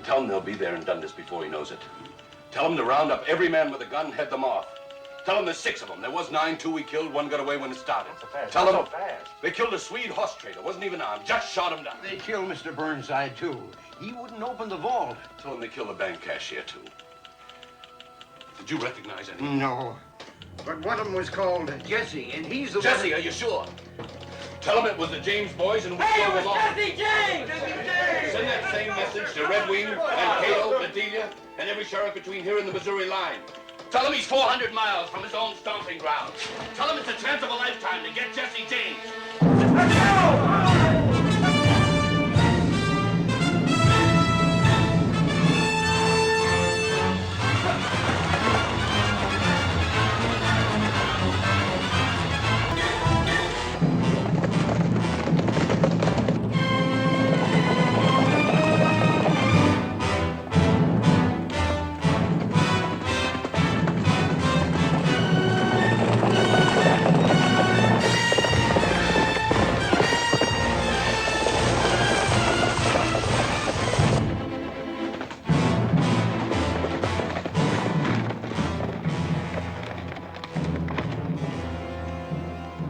Tell him they'll be there in Dundas before he knows it. Tell him to round up every man with a gun, head them off. Tell him there's 6 of them. There was 9, 2 we killed, 1 got away when it started. Tell him they killed a Swede horse trader, wasn't even armed, just shot him down. They killed Mr. Burnside, too. He wouldn't open the vault. Tell him they killed the bank cashier, too. Did you recognize anyone? No. But one of them was called Jesse, and he's the Jesse, are you sure? Tell him it was the James boys and we drove along. Jesse James! Jesse James! Send that same message to Red Wing and Cato, Bedelia, and every sheriff between here and the Missouri line. Tell him he's 400 miles from his own stomping ground. Tell him it's a chance of a lifetime to get Jesse James. Let's go!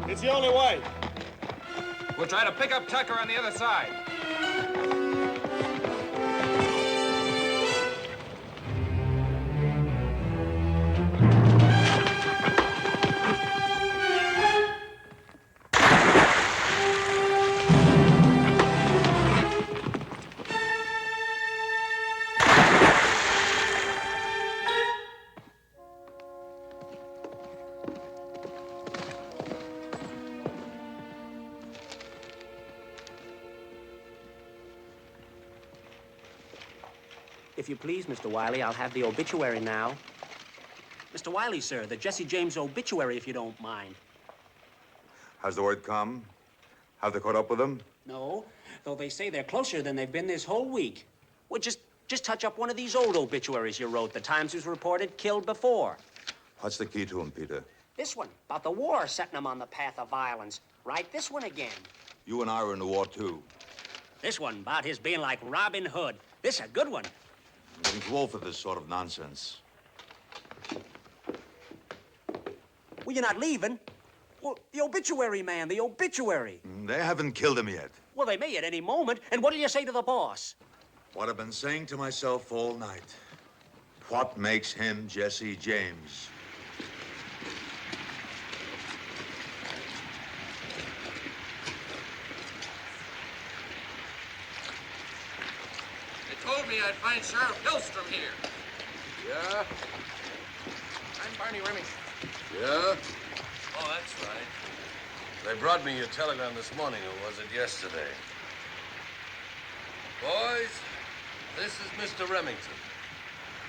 It's the only way. We'll try to pick up Tucker on the other side. If you please, Mr. Wiley, I'll have the obituary now. Mr. Wiley, sir, the Jesse James obituary, if you don't mind. Has the word come? Have they caught up with them? No, though they say they're closer than they've been this whole week. Well, just touch up one of these old obituaries you wrote. The Times was reported killed before. What's the key to them, Peter? This one, about the war setting them on the path of violence. Write this one again. You and I were in the war, too. This one, about his being like Robin Hood. This a good one. I'm getting too old for this sort of nonsense. Well, you're not leaving. Well, the obituary, man, the obituary. They haven't killed him yet. Well, they may at any moment. And what'll you say to the boss? What I've been saying to myself all night. What makes him Jesse James? Told me I'd find Sheriff Hillstrom here. Yeah? I'm Barney Remington. Yeah? Oh, that's right. They brought me your telegram this morning, or was it yesterday? Boys, this is Mr. Remington.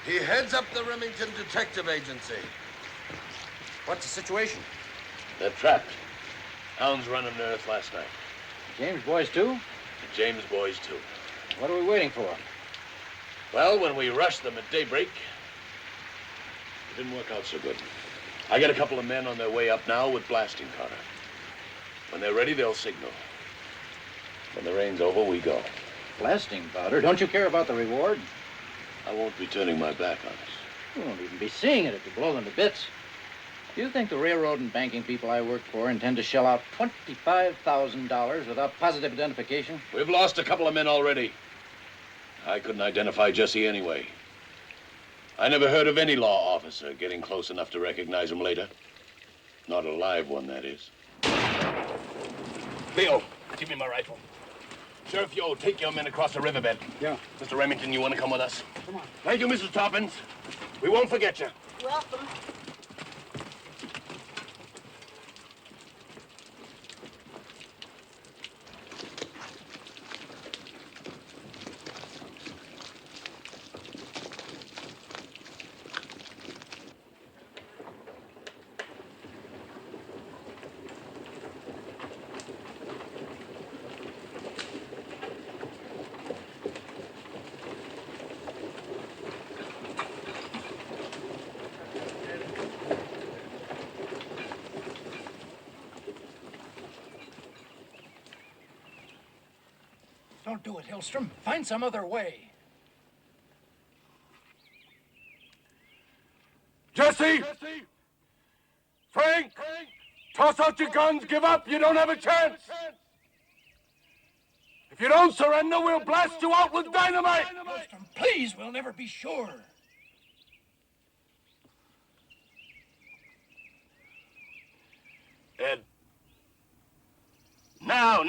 He heads up the Remington Detective Agency. What's the situation? They're trapped. Hounds run them to earth last night. James boys, too? The James boys, too. What are we waiting for? Well, when we rushed them at daybreak, it didn't work out so good. I got a couple of men on their way up now with blasting powder. When they're ready, they'll signal. When the rain's over, we go. Blasting powder? Don't you care about the reward? I won't be turning my back on us. You won't even be seeing it if you blow them to bits. Do you think the railroad and banking people I work for intend to shell out $25,000 without positive identification? We've lost a couple of men already. I couldn't identify Jesse anyway. I never heard of any law officer getting close enough to recognize him later. Not a live one, that is. Leo, give me my rifle. Sheriff Yo, take your men across the riverbed. Yeah. Mr. Remington, you want to come with us? Come on. Thank you, Mrs. Toppins. We won't forget you. Welcome. Don't do it, Hillstrom. Find some other way. Jesse! Frank! Toss out your guns, give up, you don't have a chance! If you don't surrender, we'll blast you out with dynamite! Please, we'll never be sure. Ed. Now!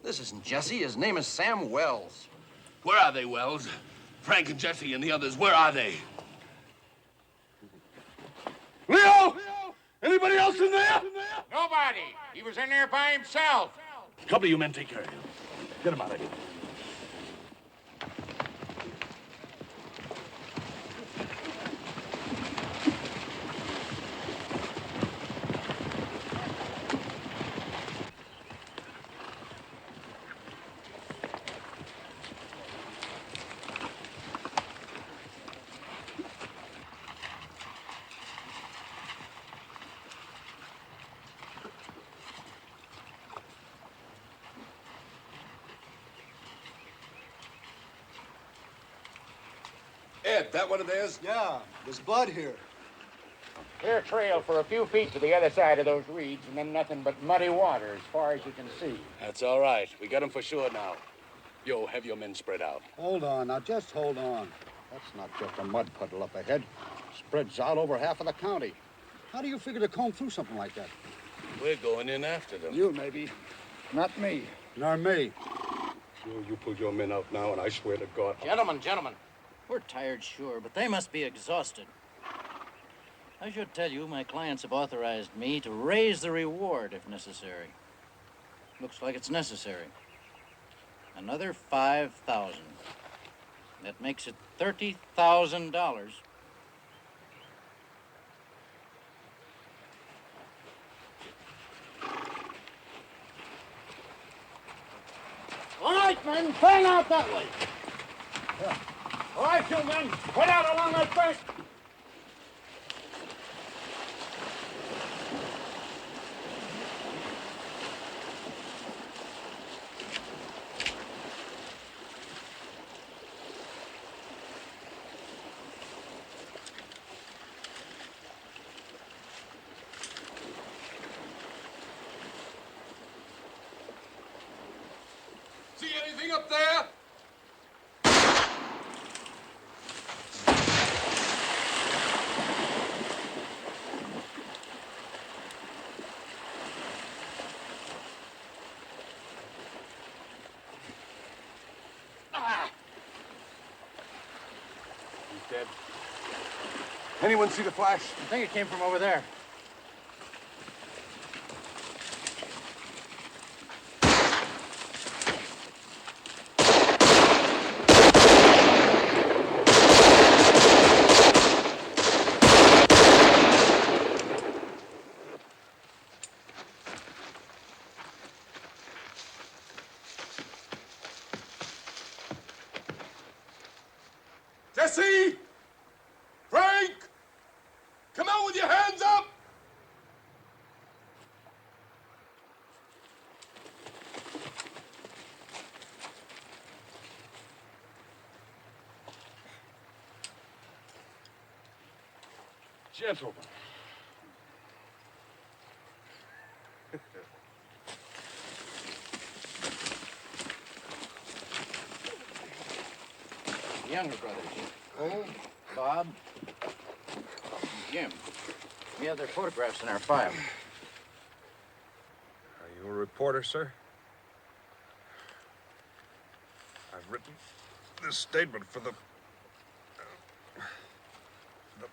This isn't Jesse. His name is Sam Wells. Where are they, Wells? Frank and Jesse and the others, where are they? Leo! Anybody else in there? Nobody. He was in there by himself. A couple of you men take care of him. Get him out of here. Ed, that one of theirs? Yeah, there's Bud here. Clear trail for a few feet to the other side of those reeds, and then nothing but muddy water as far as you can see. That's all right. We got him for sure now. Yo, have your men spread out. Hold on, now just hold on. That's not just a mud puddle up ahead. Spreads out over half of the county. How do you figure to comb through something like that? We're going in after them. You, maybe. Not me. Nor me. You pull your men out now, and I swear to God. Gentlemen. We're tired, sure, but they must be exhausted. I should tell you, my clients have authorized me to raise the reward if necessary. Looks like it's necessary. Another $5,000. That makes it $30,000. All right, men, fan out that way. All right, you men, head out along that bank. See anything up there? He's dead. Anyone see the flash? I think it came from over there. Jesse! Frank! Come out with your hands up! Gentlemen. Younger brothers. Oh, Bob, and Jim. We have their photographs in our file. Are you a reporter, sir? I've written this statement for the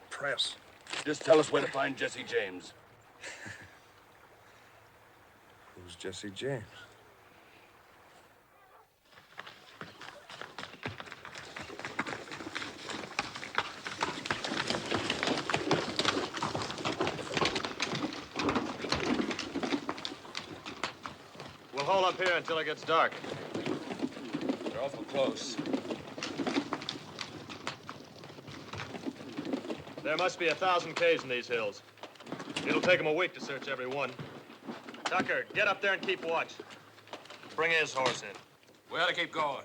press. Just tell us where to find Jesse James. Who's Jesse James? up here until it gets dark. We're awful close. There must be 1,000 caves in these hills. It'll take them a week to search every one. Tucker, get up there and keep watch. Bring his horse in. We ought to keep going.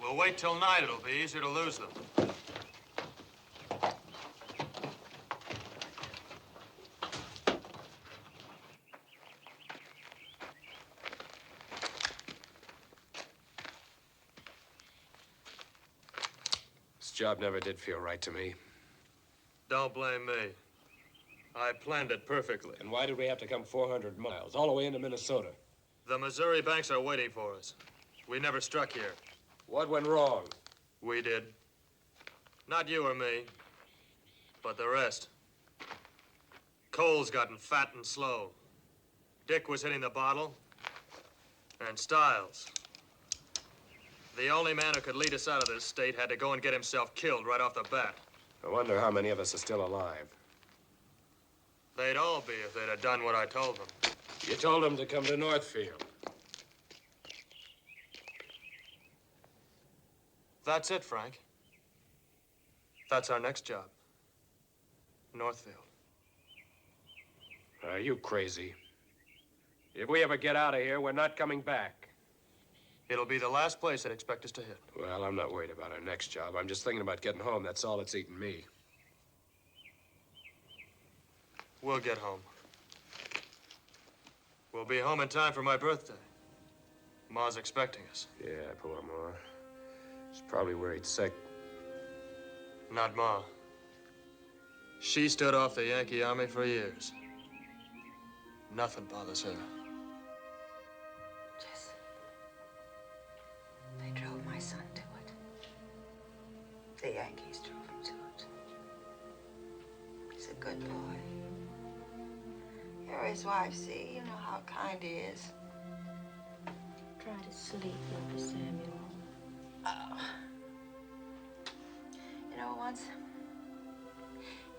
We'll wait till night. It'll be easier to lose them. This job never did feel right to me. Don't blame me. I planned it perfectly. And why did we have to come 400 miles, all the way into Minnesota? The Missouri banks are waiting for us. We never struck here. What went wrong? We did. Not you or me, but the rest. Cole's gotten fat and slow. Dick was hitting the bottle. And Stiles. The only man who could lead us out of this state had to go and get himself killed right off the bat. I wonder how many of us are still alive. They'd all be if they'd have done what I told them. You told them to come to Northfield. That's it, Frank. That's our next job. Northfield. Are you crazy? If we ever get out of here, we're not coming back. It'll be the last place they'd expect us to hit. Well, I'm not worried about our next job. I'm just thinking about getting home. That's all that's eating me. We'll get home. We'll be home in time for my birthday. Ma's expecting us. Yeah, poor Ma. She's probably worried sick. Not Ma. She stood off the Yankee Army for years. Nothing bothers her. Jess, they drove my son to it. The Yankees drove him to it. He's a good boy. You're his wife, see? You know how kind he is. Try to sleep, Mr. Samuel. Oh. You know, once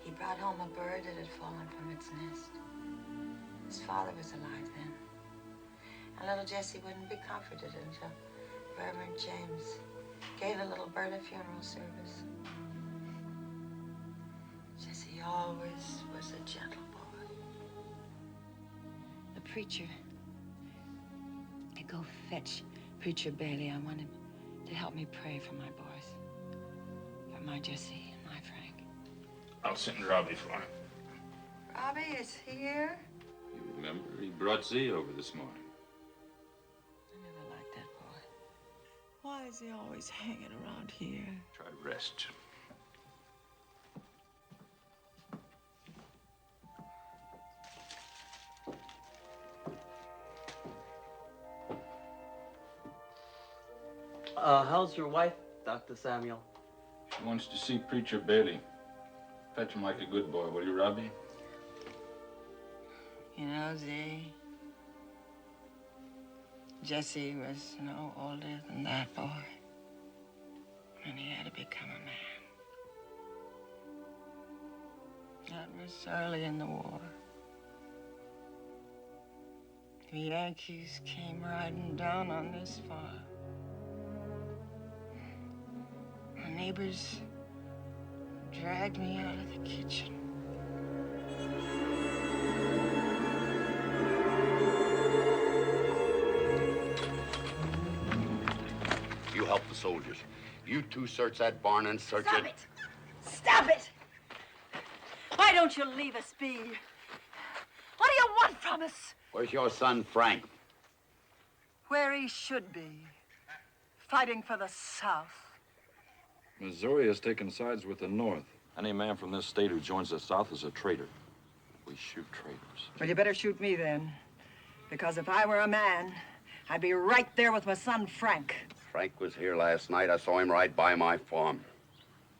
he brought home a bird that had fallen from its nest. His father was alive then. And little Jessie wouldn't be comforted until Reverend James gave the little bird a funeral service. Jessie always was a gentle boy. The preacher, I go fetch Preacher Bailey. I want him to help me pray for my boys. For my Jessie and my Frank. I'll send Robbie for him. Robbie is here? You remember, he brought Z over this morning. I never liked that boy. Why is he always hanging around here? Try to rest. How's your wife, Dr. Samuel? She wants to see Preacher Bailey. Fetch him like a good boy, will you, Robbie? You know, Z, Jesse was no older than that boy. And he had to become a man. That was early in the war. The Yankees came riding down on this farm. The neighbors dragged me out of the kitchen. You help the soldiers. You two search that barn and search Stop it! Stop it! Why don't you leave us be? What do you want from us? Where's your son, Frank? Where he should be. Fighting for the South. Missouri has taken sides with the North. Any man from this state who joins the South is a traitor. We shoot traitors. Well, you better shoot me then. Because if I were a man, I'd be right there with my son, Frank. Frank was here last night. I saw him ride by my farm.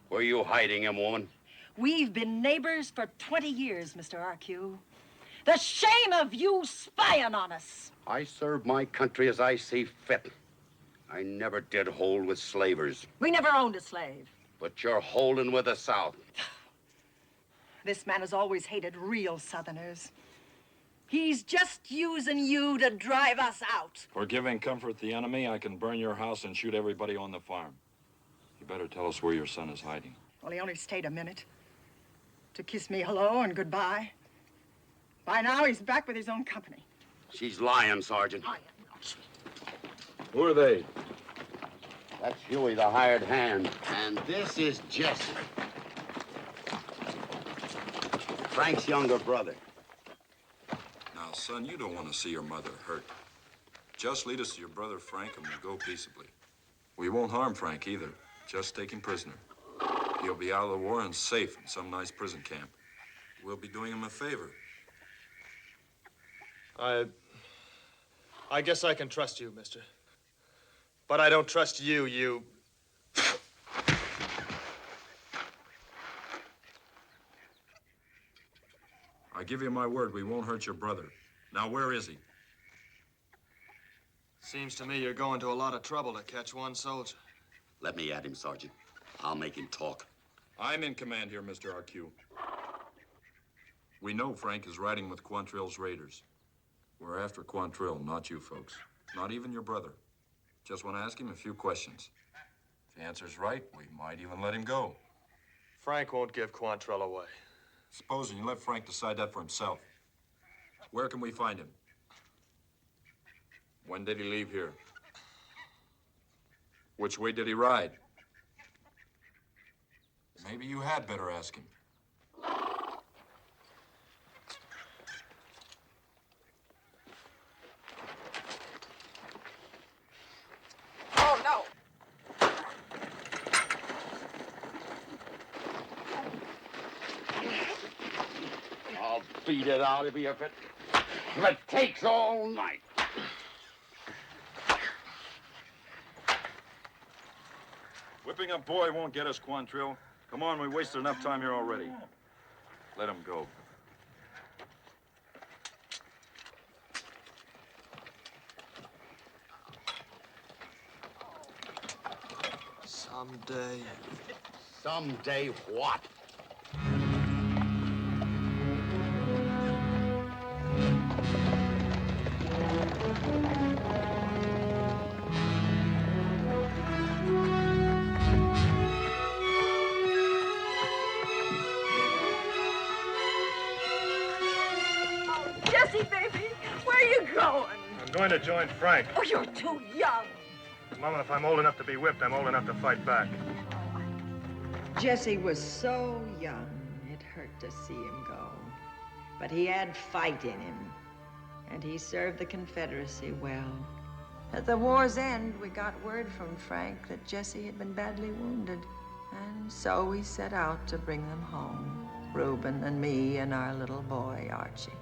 Where you hiding him, woman? We've been neighbors for 20 years, Mr. RQ. The shame of you spying on us. I serve my country as I see fit. I never did hold with slavers. We never owned a slave. But you're holding with the South. This man has always hated real Southerners. He's just using you to drive us out. For giving comfort to the enemy, I can burn your house and shoot everybody on the farm. You better tell us where your son is hiding. Well, he only stayed a minute to kiss me hello and goodbye. By now, he's back with his own company. She's lying, Sergeant. Who are they? That's Huey, the hired hand. And this is Jesse. Frank's younger brother. Now, son, you don't want to see your mother hurt. Just lead us to your brother Frank and we'll go peaceably. We won't harm Frank either. Just take him prisoner. He'll be out of the war and safe in some nice prison camp. We'll be doing him a favor. I guess I can trust you, mister. But I don't trust you, you... I give you my word, we won't hurt your brother. Now, where is he? Seems to me you're going to a lot of trouble to catch one soldier. Let me at him, Sergeant. I'll make him talk. I'm in command here, Mr. RQ. We know Frank is riding with Quantrill's raiders. We're after Quantrill, not you folks. Not even your brother. Just want to ask him a few questions. If he answers right, we might even let him go. Frank won't give Quantrill away. Supposing you let Frank decide that for himself. Where can we find him? When did he leave here? Which way did he ride? Maybe you had better ask him. Oh, no. I'll beat it out of you if it takes all night. Whipping a boy won't get us, Quantrill. Come on, we wasted enough time here already. Let him go. Someday. Someday what? Jesse, baby, where are you going? I'm going to join Frank. Oh, you're too young. Mama, if I'm old enough to be whipped, I'm old enough to fight back. Jesse was so young, it hurt to see him go. But he had fight in him, and he served the Confederacy well. At the war's end, we got word from Frank that Jesse had been badly wounded. And so we set out to bring them home, Reuben and me and our little boy, Archie.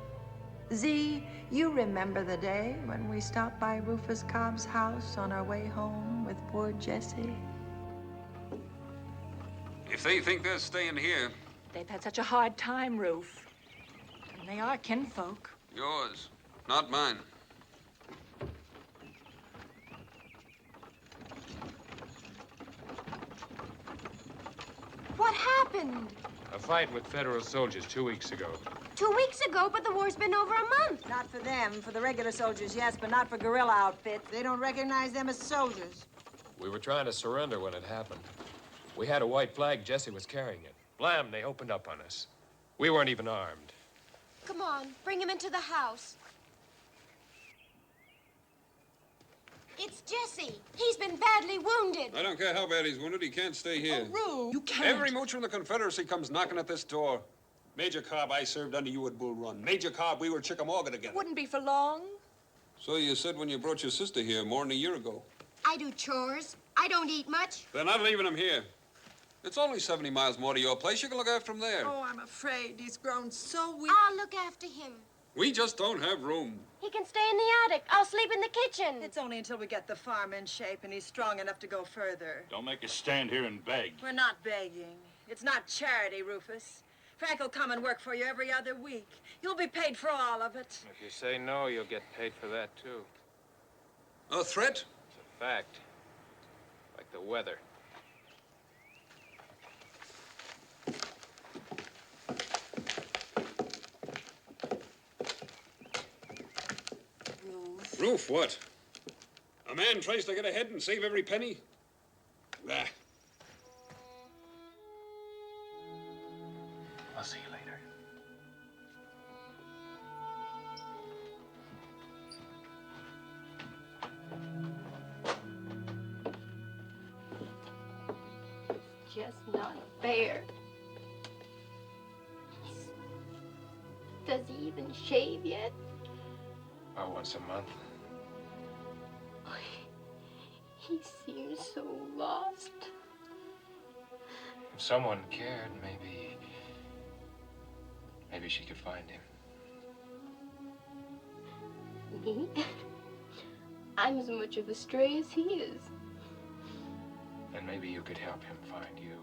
Z, you remember the day when we stopped by Rufus Cobb's house on our way home with poor Jesse? If they think they're staying here, They've had such a hard time, Roof. And they are kinfolk. yours, not mine. What happened? A fight with federal soldiers 2 weeks ago. 2 weeks ago, but the war's been over a month. Not for them. For the regular soldiers, yes, but not for guerrilla outfits. They don't recognize them as soldiers. We were trying to surrender when it happened. We had a white flag. Jesse was carrying it. Blam, they opened up on us. We weren't even armed. Come on, bring him into the house. It's Jesse. He's been badly wounded. I don't care how bad he's wounded, he can't stay here. Rue, you can't. Every mooch from the Confederacy comes knocking at this door. Major Cobb, I served under you at Bull Run. Major Cobb, we were Chickamauga together. Wouldn't be for long. So you said when you brought your sister here more than a year ago. I do chores. I don't eat much. They're not leaving him here. It's only 70 miles more to your place. You can look after him there. Oh, I'm afraid he's grown so weak. I'll look after him. We just don't have room. He can stay in the attic. I'll sleep in the kitchen. It's only until we get the farm in shape and he's strong enough to go further. Don't make us stand here and beg. We're not begging. It's not charity, Rufus. Frank will come and work for you every other week. You'll be paid for all of it. If you say no, you'll get paid for that, too. A threat? It's a fact. Like the weather. Proof what? A man tries to get ahead and save every penny? Bah. I'll see you later. Just not fair. Does he even shave yet? About once a month. He seems so lost. If someone cared, maybe she could find him. Me? I'm as much of a stray as he is. And maybe you could help him find you.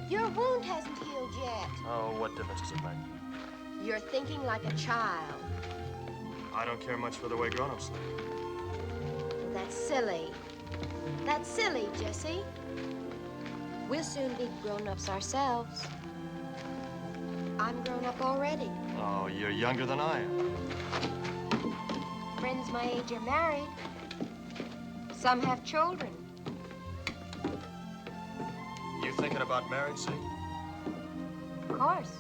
Your wound hasn't healed yet. Oh, what difference does it make? You're thinking like a child. I don't care much for the way grown-ups think. That's silly. That's silly, Jesse. We'll soon be grown-ups ourselves. I'm grown up already. Oh, you're younger than I am. Friends my age are married. Some have children. You thinking about marriage, see? Of course.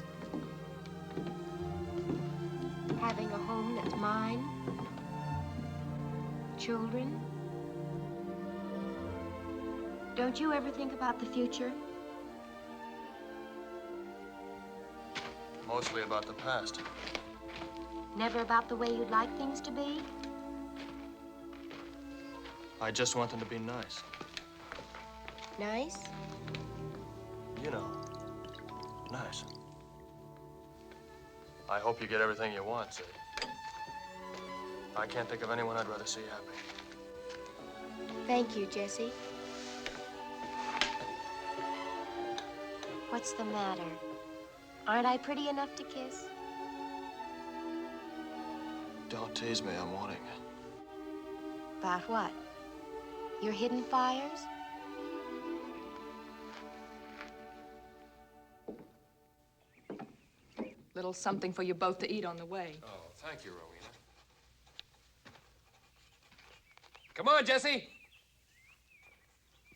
Having a home that's mine. Children. Don't you ever think about the future? Mostly about the past. Never about the way you'd like things to be? I just want them to be nice. Nice? You know, nice. I hope you get everything you want, see? I can't think of anyone I'd rather see happy. Thank you, Jesse. What's the matter? Aren't I pretty enough to kiss? Don't tease me, I'm wanting. About what? Your hidden fires? Little something for you both to eat on the way. Oh, thank you, Rowena. Come on, Jesse.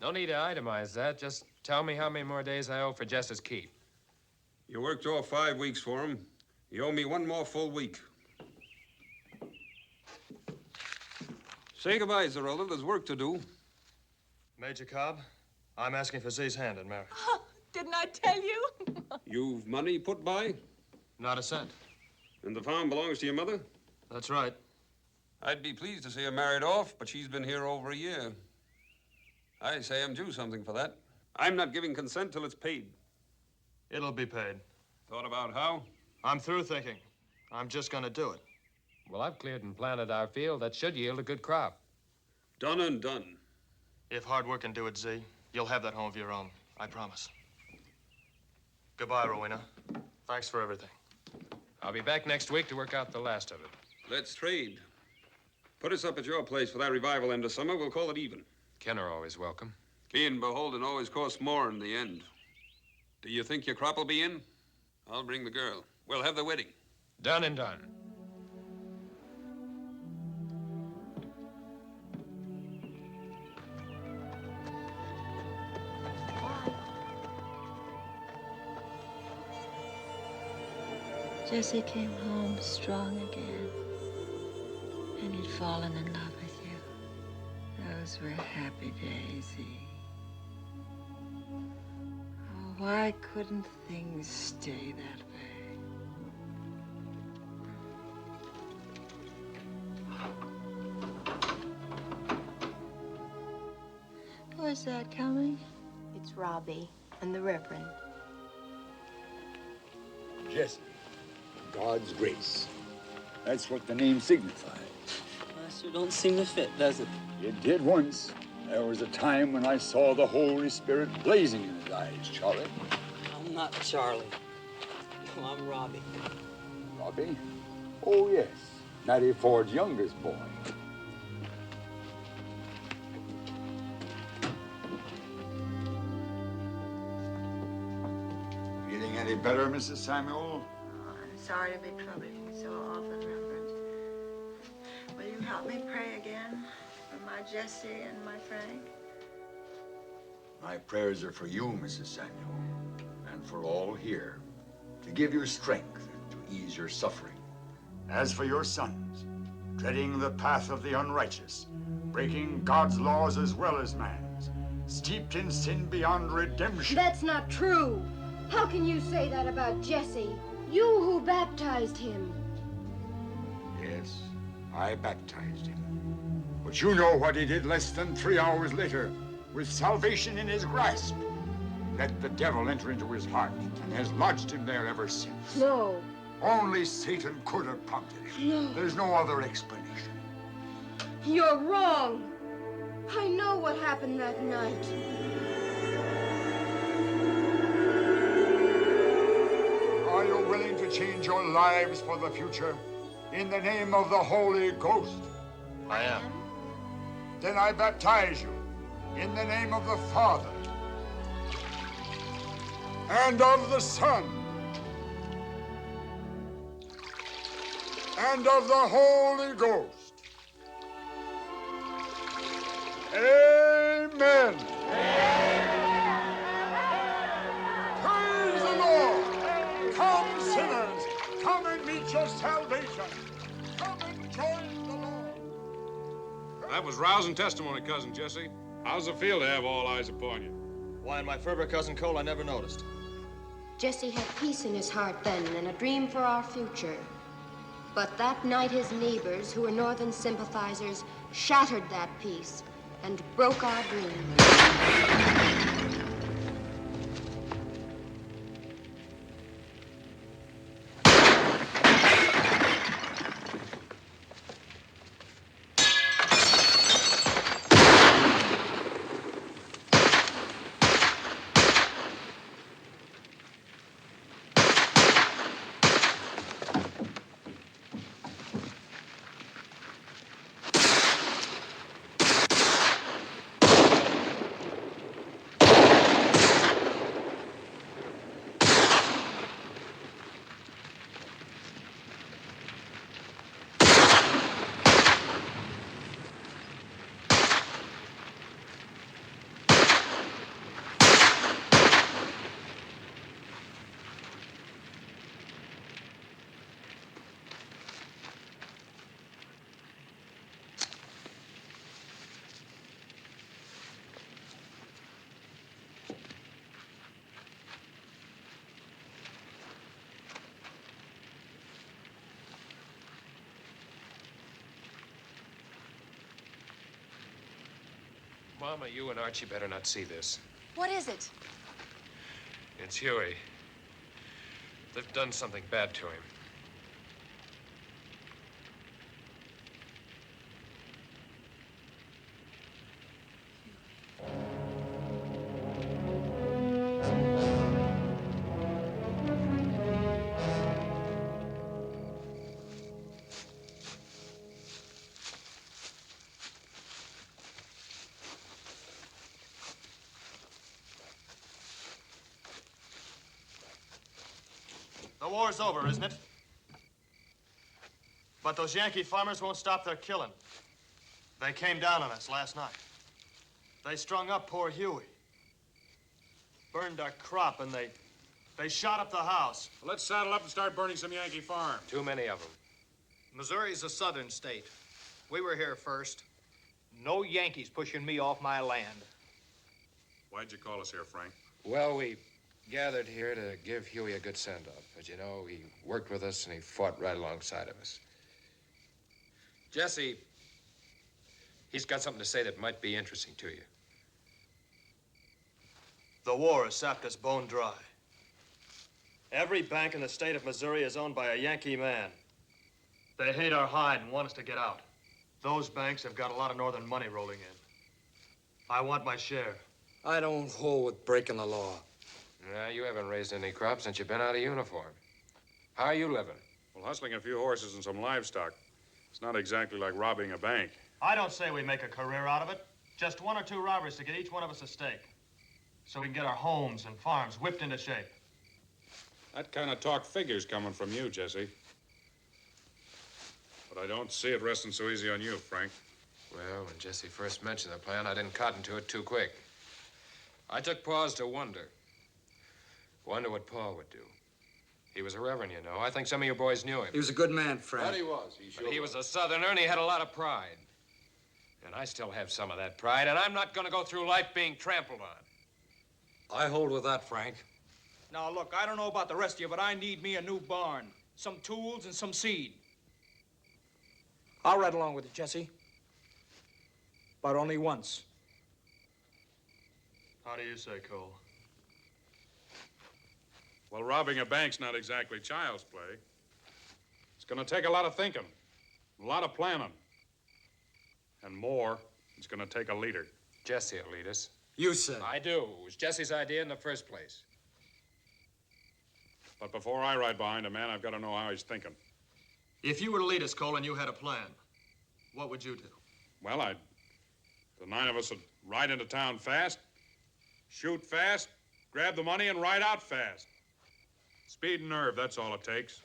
No need to itemize that. Just tell me how many more days I owe for Jess's keep. You worked off 5 weeks for him. You owe me 1 more full week. Say goodbye, Zerola. There's work to do. Major Cobb, I'm asking for Z's hand in marriage. Oh, didn't I tell you? You've money put by? Not a cent. And the farm belongs to your mother? That's right. I'd be pleased to see her married off, but she's been here over a year. I say I'm due something for that. I'm not giving consent till it's paid. It'll be paid. Thought about how? I'm through thinking. I'm just gonna do it. Well, I've cleared and planted our field. That should yield a good crop. Done and done. If hard work can do it, Z, you'll have that home of your own. I promise. Goodbye, Rowena. Thanks for everything. I'll be back next week to work out the last of it. Let's trade. Put us up at your place for that revival end of summer. We'll call it even. Kenner always welcome. Being beholden always costs more in the end. Do you think your crop will be in? I'll bring the girl. We'll have the wedding. Done and done. Jesse came home strong again, and he'd fallen in love with you. Those were happy days, E. Oh, why couldn't things stay that way? Who is that coming? It's Robbie and the Reverend. Jesse. God's grace. That's what the name signifies. Sure don't seem to fit, does it? It did once. There was a time when I saw the Holy Spirit blazing in his eyes, Charlie. I'm not Charlie. No, I'm Robbie. Robbie? Oh, yes. Mattie Ford's youngest boy. Feeling any better, Mrs. Samuel? Oh, I'm sorry to be troubling you so often, Reverend. Will you help me pray again for my Jesse and my Frank? My prayers are for you, Mrs. Samuel, and for all here, to give you strength and to ease your suffering. As for your sons, treading the path of the unrighteous, breaking God's laws as well as man's, steeped in sin beyond redemption. That's not true. How can you say that about Jesse? You who baptized him. Yes, I baptized him. But you know what he did less than 3 hours later, with salvation in his grasp. Let the devil enter into his heart and has lodged him there ever since. No. Only Satan could have prompted him. No. There's no other explanation. You're wrong. I know what happened that night. Are you willing to change your lives for the future in the name of the Holy Ghost? I am. Then I baptize you in the name of the Father and of the Son and of the Holy Ghost. Amen. Praise the Lord. Come, sinners. Come and meet your salvation. Come and join the Lord. That was rousing testimony, Cousin Jesse. How's it feel to have all eyes upon you? Why, in my fervor, Cousin Cole, I never noticed. Jesse had peace in his heart then and a dream for our future. But that night his neighbors, who were Northern sympathizers, shattered that peace and broke our dream. Mama, you and Archie better not see this. What is it? It's Huey. They've done something bad to him. The war's over, isn't it? But those Yankee farmers won't stop their killing. They came down on us last night. They strung up poor Huey. Burned our crop, and they shot up the house. Well, let's saddle up and start burning some Yankee farms. Too many of them. Missouri's a southern state. We were here first. No Yankees pushing me off my land. Why'd you call us here, Frank? Well, we gathered here to give Huey a good send-off. As you know, he worked with us and he fought right alongside of us. Jesse, he's got something to say that might be interesting to you. The war has sapped us bone dry. Every bank in the state of Missouri is owned by a Yankee man. They hate our hide and want us to get out. Those banks have got a lot of northern money rolling in. I want my share. I don't hold with breaking the law. Yeah, you haven't raised any crops since you've been out of uniform. How are you living? Well, hustling a few horses and some livestock. It's not exactly like robbing a bank. I don't say we make a career out of it. Just 1 or 2 robberies to get each one of us a stake. So we can get our homes and farms whipped into shape. That kind of talk figures coming from you, Jesse. But I don't see it resting so easy on you, Frank. Well, when Jesse first mentioned the plan, I didn't cotton to it too quick. I took pause to wonder. Wonder what Paul would do. He was a reverend, you know. I think some of you boys knew him. He was a good man, Frank. That he was. He was a Southerner, and he had a lot of pride. And I still have some of that pride, and I'm not going to go through life being trampled on. I hold with that, Frank. Now, look, I don't know about the rest of you, but I need me a new barn, some tools, and some seed. I'll ride along with you, Jesse. But only once. How do you say, Cole? Well, robbing a bank's not exactly child's play. It's going to take a lot of thinking, a lot of planning. And more, it's going to take a leader. Jesse will lead us. You said. I do. It was Jesse's idea in the first place. But before I ride behind a man, I've got to know how he's thinking. If you were to lead us, Cole, and you had a plan, what would you do? Well, the 9 of us would ride into town fast, shoot fast, grab the money, and ride out fast. Speed and nerve, that's all it takes.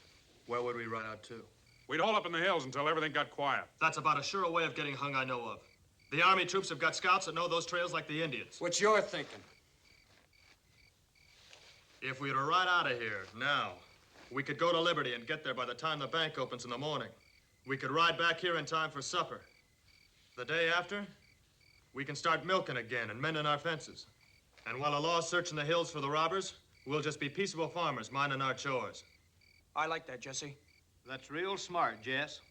Where would we ride out to? We'd hold up in the hills until everything got quiet. That's about as sure a way of getting hung I know of. The Army troops have got scouts that know those trails like the Indians. What's your thinking? If we were to ride out of here now, we could go to Liberty and get there by the time the bank opens in the morning. We could ride back here in time for supper. The day after, we can start milking again and mending our fences. And while the law's searching the hills for the robbers, we'll just be peaceable farmers minding our chores. I like that, Jesse. That's real smart, Jess.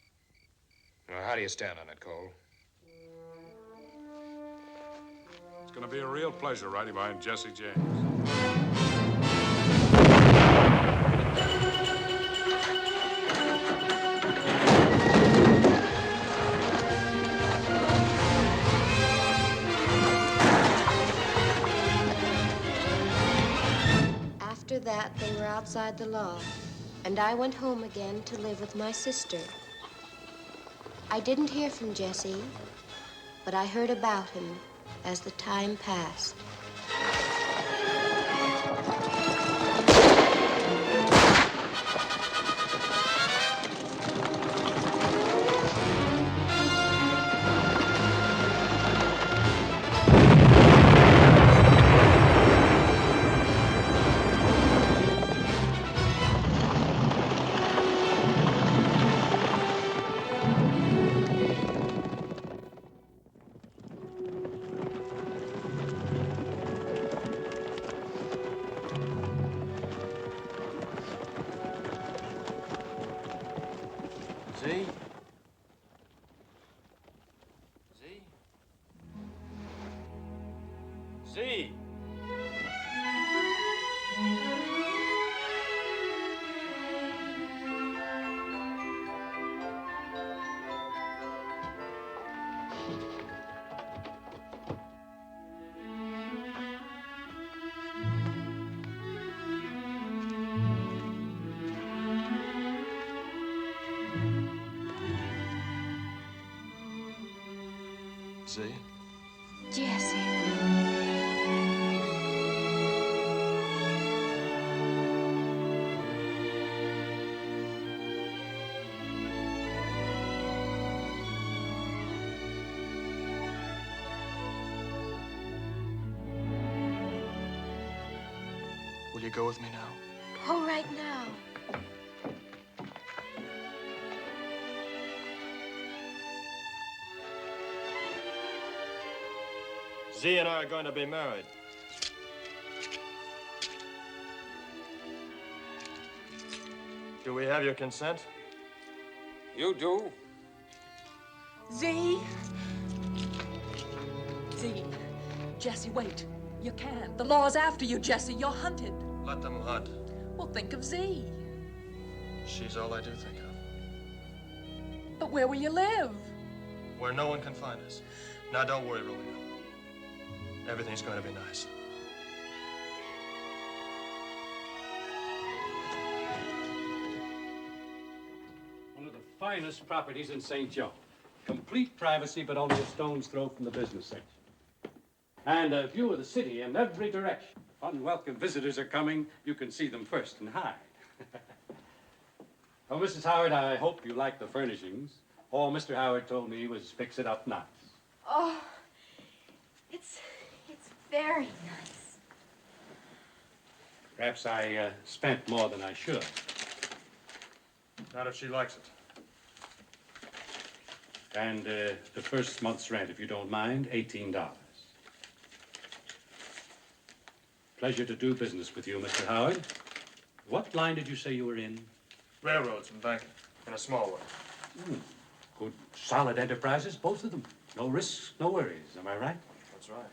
Well, how do you stand on it, Cole? It's going to be a real pleasure riding behind Jesse James. After that, they were outside the law, and I went home again to live with my sister. I didn't hear from Jesse, but I heard about him as the time passed. Z? Z? Z? Jesse. Will you go with me now? Oh, right now. Z and I are going to be married. Do we have your consent? You do? Z? Z. Jesse, wait. You can't. The law's after you, Jesse. You're hunted. Let them hunt. Well, think of Z. She's all I do think of. But where will you live? Where no one can find us. Now, don't worry, Romeo. Everything's going to be nice. One of the finest properties in St. Joe. Complete privacy, but only a stone's throw from the business section. And a view of the city in every direction. If unwelcome visitors are coming, you can see them first and hide. Oh, Mrs. Howard, I hope you like the furnishings. All Mr. Howard told me was fix it up nice. Oh, it's very nice. Perhaps I spent more than I should. Not if she likes it. And the first month's rent, if you don't mind, $18. Pleasure to do business with you, Mr. Howard. What line did you say you were in? Railroads and banking, in a small way. Good, solid enterprises, both of them. No risks, no worries. Am I right? That's right.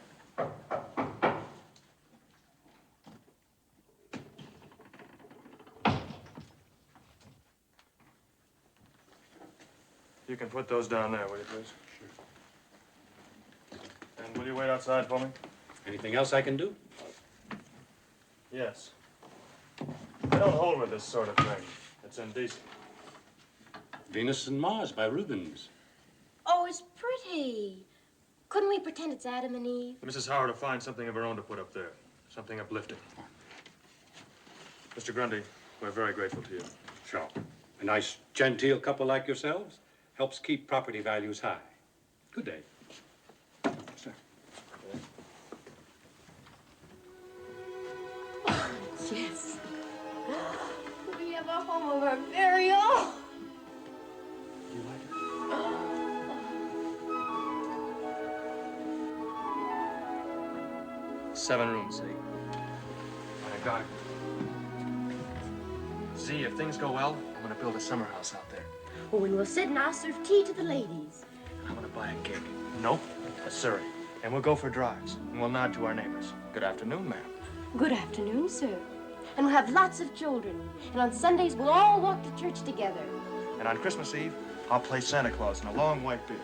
You can put those down there, will you, please? Sure. And will you wait outside for me? Anything else I can do? Yes. I don't hold with this sort of thing. It's indecent. Venus and Mars by Rubens. Oh, it's pretty. Couldn't we pretend it's Adam and Eve? Mrs. Howard will find something of her own to put up there. Something uplifting. Mr. Grundy, we're very grateful to you. Sure. A nice, genteel couple like yourselves helps keep property values high. Good day. Sir. Yes. We have a home of our very own. Seven rooms, Z. And a garden. Z, if things go well, I'm gonna build a summer house out there. Oh, and we'll sit and I'll serve tea to the ladies. And I'm gonna buy a gig. Nope, a surrey. And we'll go for drives. And we'll nod to our neighbors. Good afternoon, ma'am. Good afternoon, sir. And we'll have lots of children. And on Sundays, we'll all walk to church together. And on Christmas Eve, I'll play Santa Claus in a long white beard.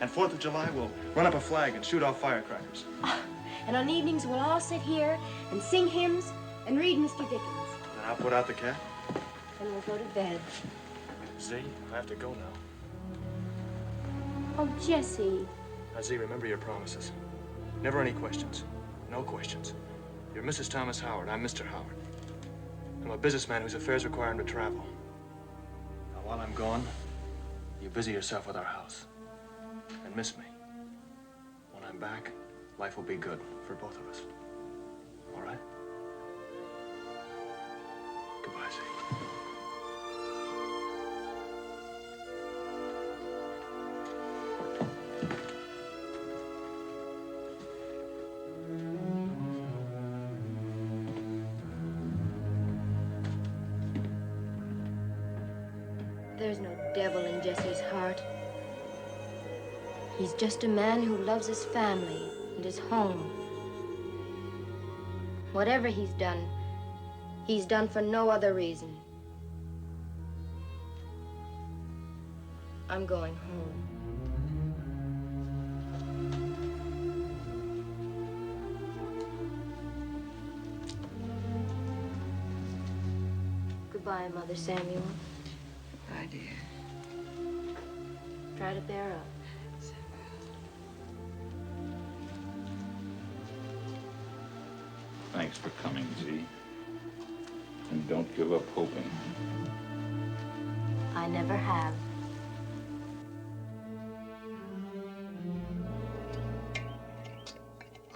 And 4th of July, we'll run up a flag and shoot off firecrackers. And on evenings, we'll all sit here and sing hymns and read Mr. Dickens. And I'll put out the cat. And we'll go to bed. Z, I have to go now. Oh, Jesse. Now, Z, remember your promises. Never any questions. No questions. You're Mrs. Thomas Howard. I'm Mr. Howard. I'm a businessman whose affairs require him to travel. Now, while I'm gone, you busy yourself with our house. And miss me. When I'm back, life will be good for both of us. All right? Goodbye, Z. There's no devil in Jesse's heart. He's just a man who loves his family and his home. Whatever he's done for no other reason. I'm going home. Goodbye, Mother Samuel. Goodbye, dear. Try to bear up. Thanks for coming, Z. And don't give up hoping. I never have.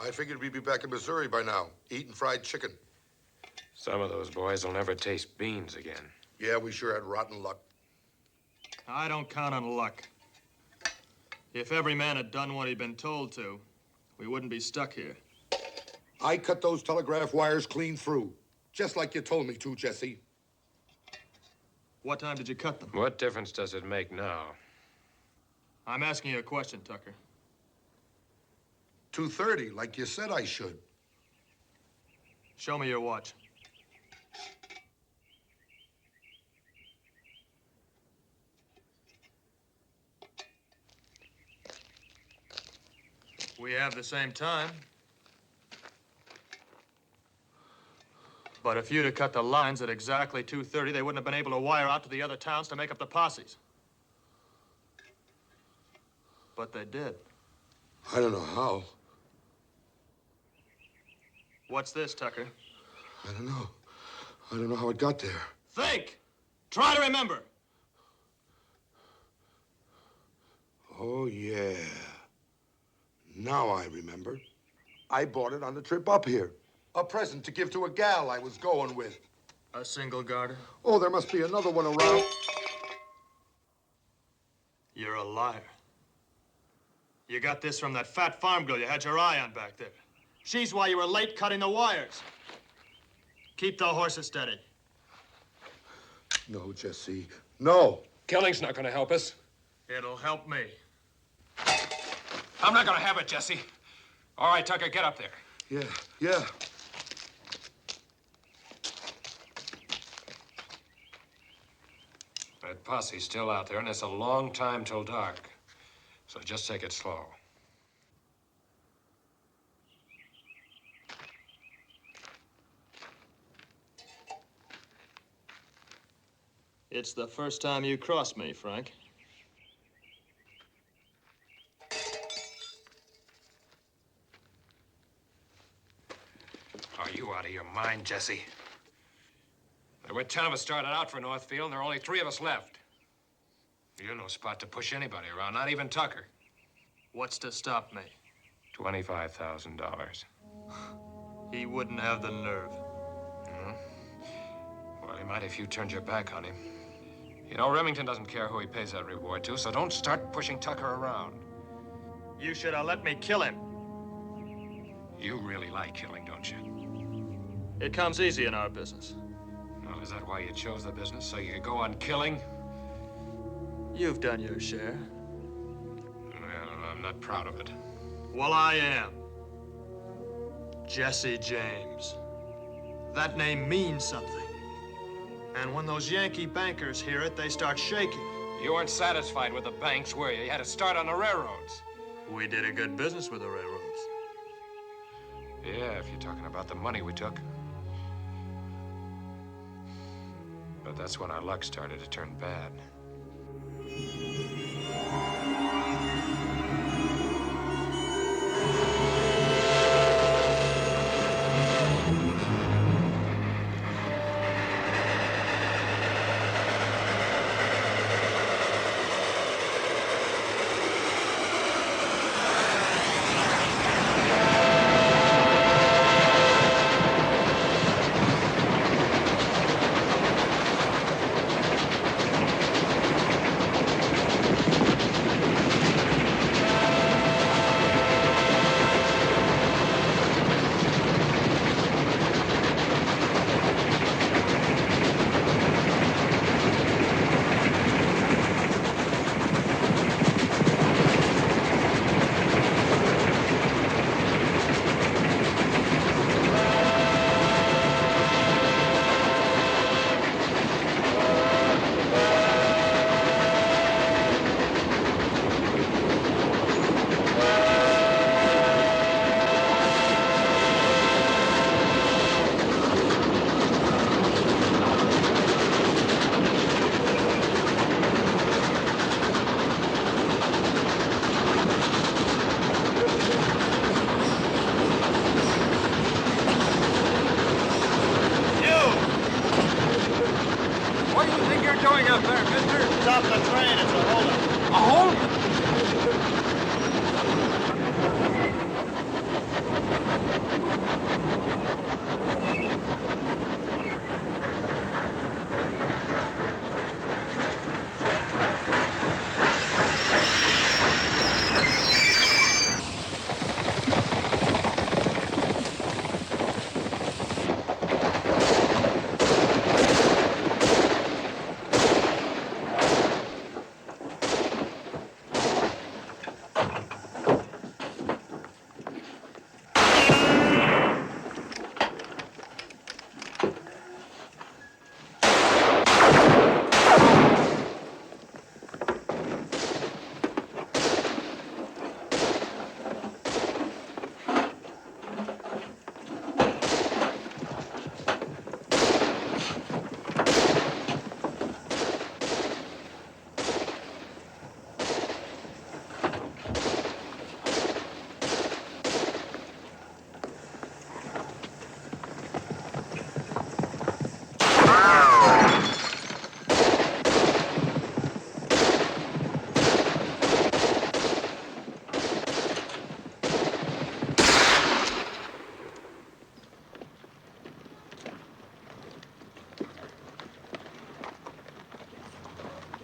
I figured we'd be back in Missouri by now, eating fried chicken. Some of those boys will never taste beans again. Yeah, we sure had rotten luck. I don't count on luck. If every man had done what he'd been told to, we wouldn't be stuck here. I cut those telegraph wires clean through, just like you told me to, Jesse. What time did you cut them? What difference does it make now? I'm asking you a question, Tucker. 2:30, like you said I should. Show me your watch. We have the same time. But if you'd have cut the lines at exactly 2:30, they wouldn't have been able to wire out to the other towns to make up the posses. But they did. I don't know how. What's this, Tucker? I don't know. I don't know how it got there. Think! Try to remember! Oh, yeah. Now I remember. I bought it on the trip up here. A present to give to a gal I was going with. A single garter? Oh, there must be another one around. You're a liar. You got this from that fat farm girl you had your eye on back there. She's why you were late cutting the wires. Keep the horses steady. No, Jesse. No. Killing's not going to help us. It'll help me. I'm not going to have it, Jesse. All right, Tucker, get up there. Yeah. That posse's still out there, and it's a long time till dark. So just take it slow. It's the first time you crossed me, Frank. Are you out of your mind, Jesse? There were 10 of us started out for Northfield, and there are only 3 of us left. You're no spot to push anybody around, not even Tucker. What's to stop me? $25,000. He wouldn't have the nerve. Well, he might if you turned your back on him. You know, Remington doesn't care who he pays that reward to, so don't start pushing Tucker around. You should have let me kill him. You really like killing, don't you? It comes easy in our business. Well, is that why you chose the business, so you could go on killing? You've done your share. Well, I'm not proud of it. Well, I am. Jesse James. That name means something. And when those Yankee bankers hear it, they start shaking. You weren't satisfied with the banks, were you? You had to start on the railroads. We did a good business with the railroads. Yeah, if you're talking about the money we took. But that's when our luck started to turn bad.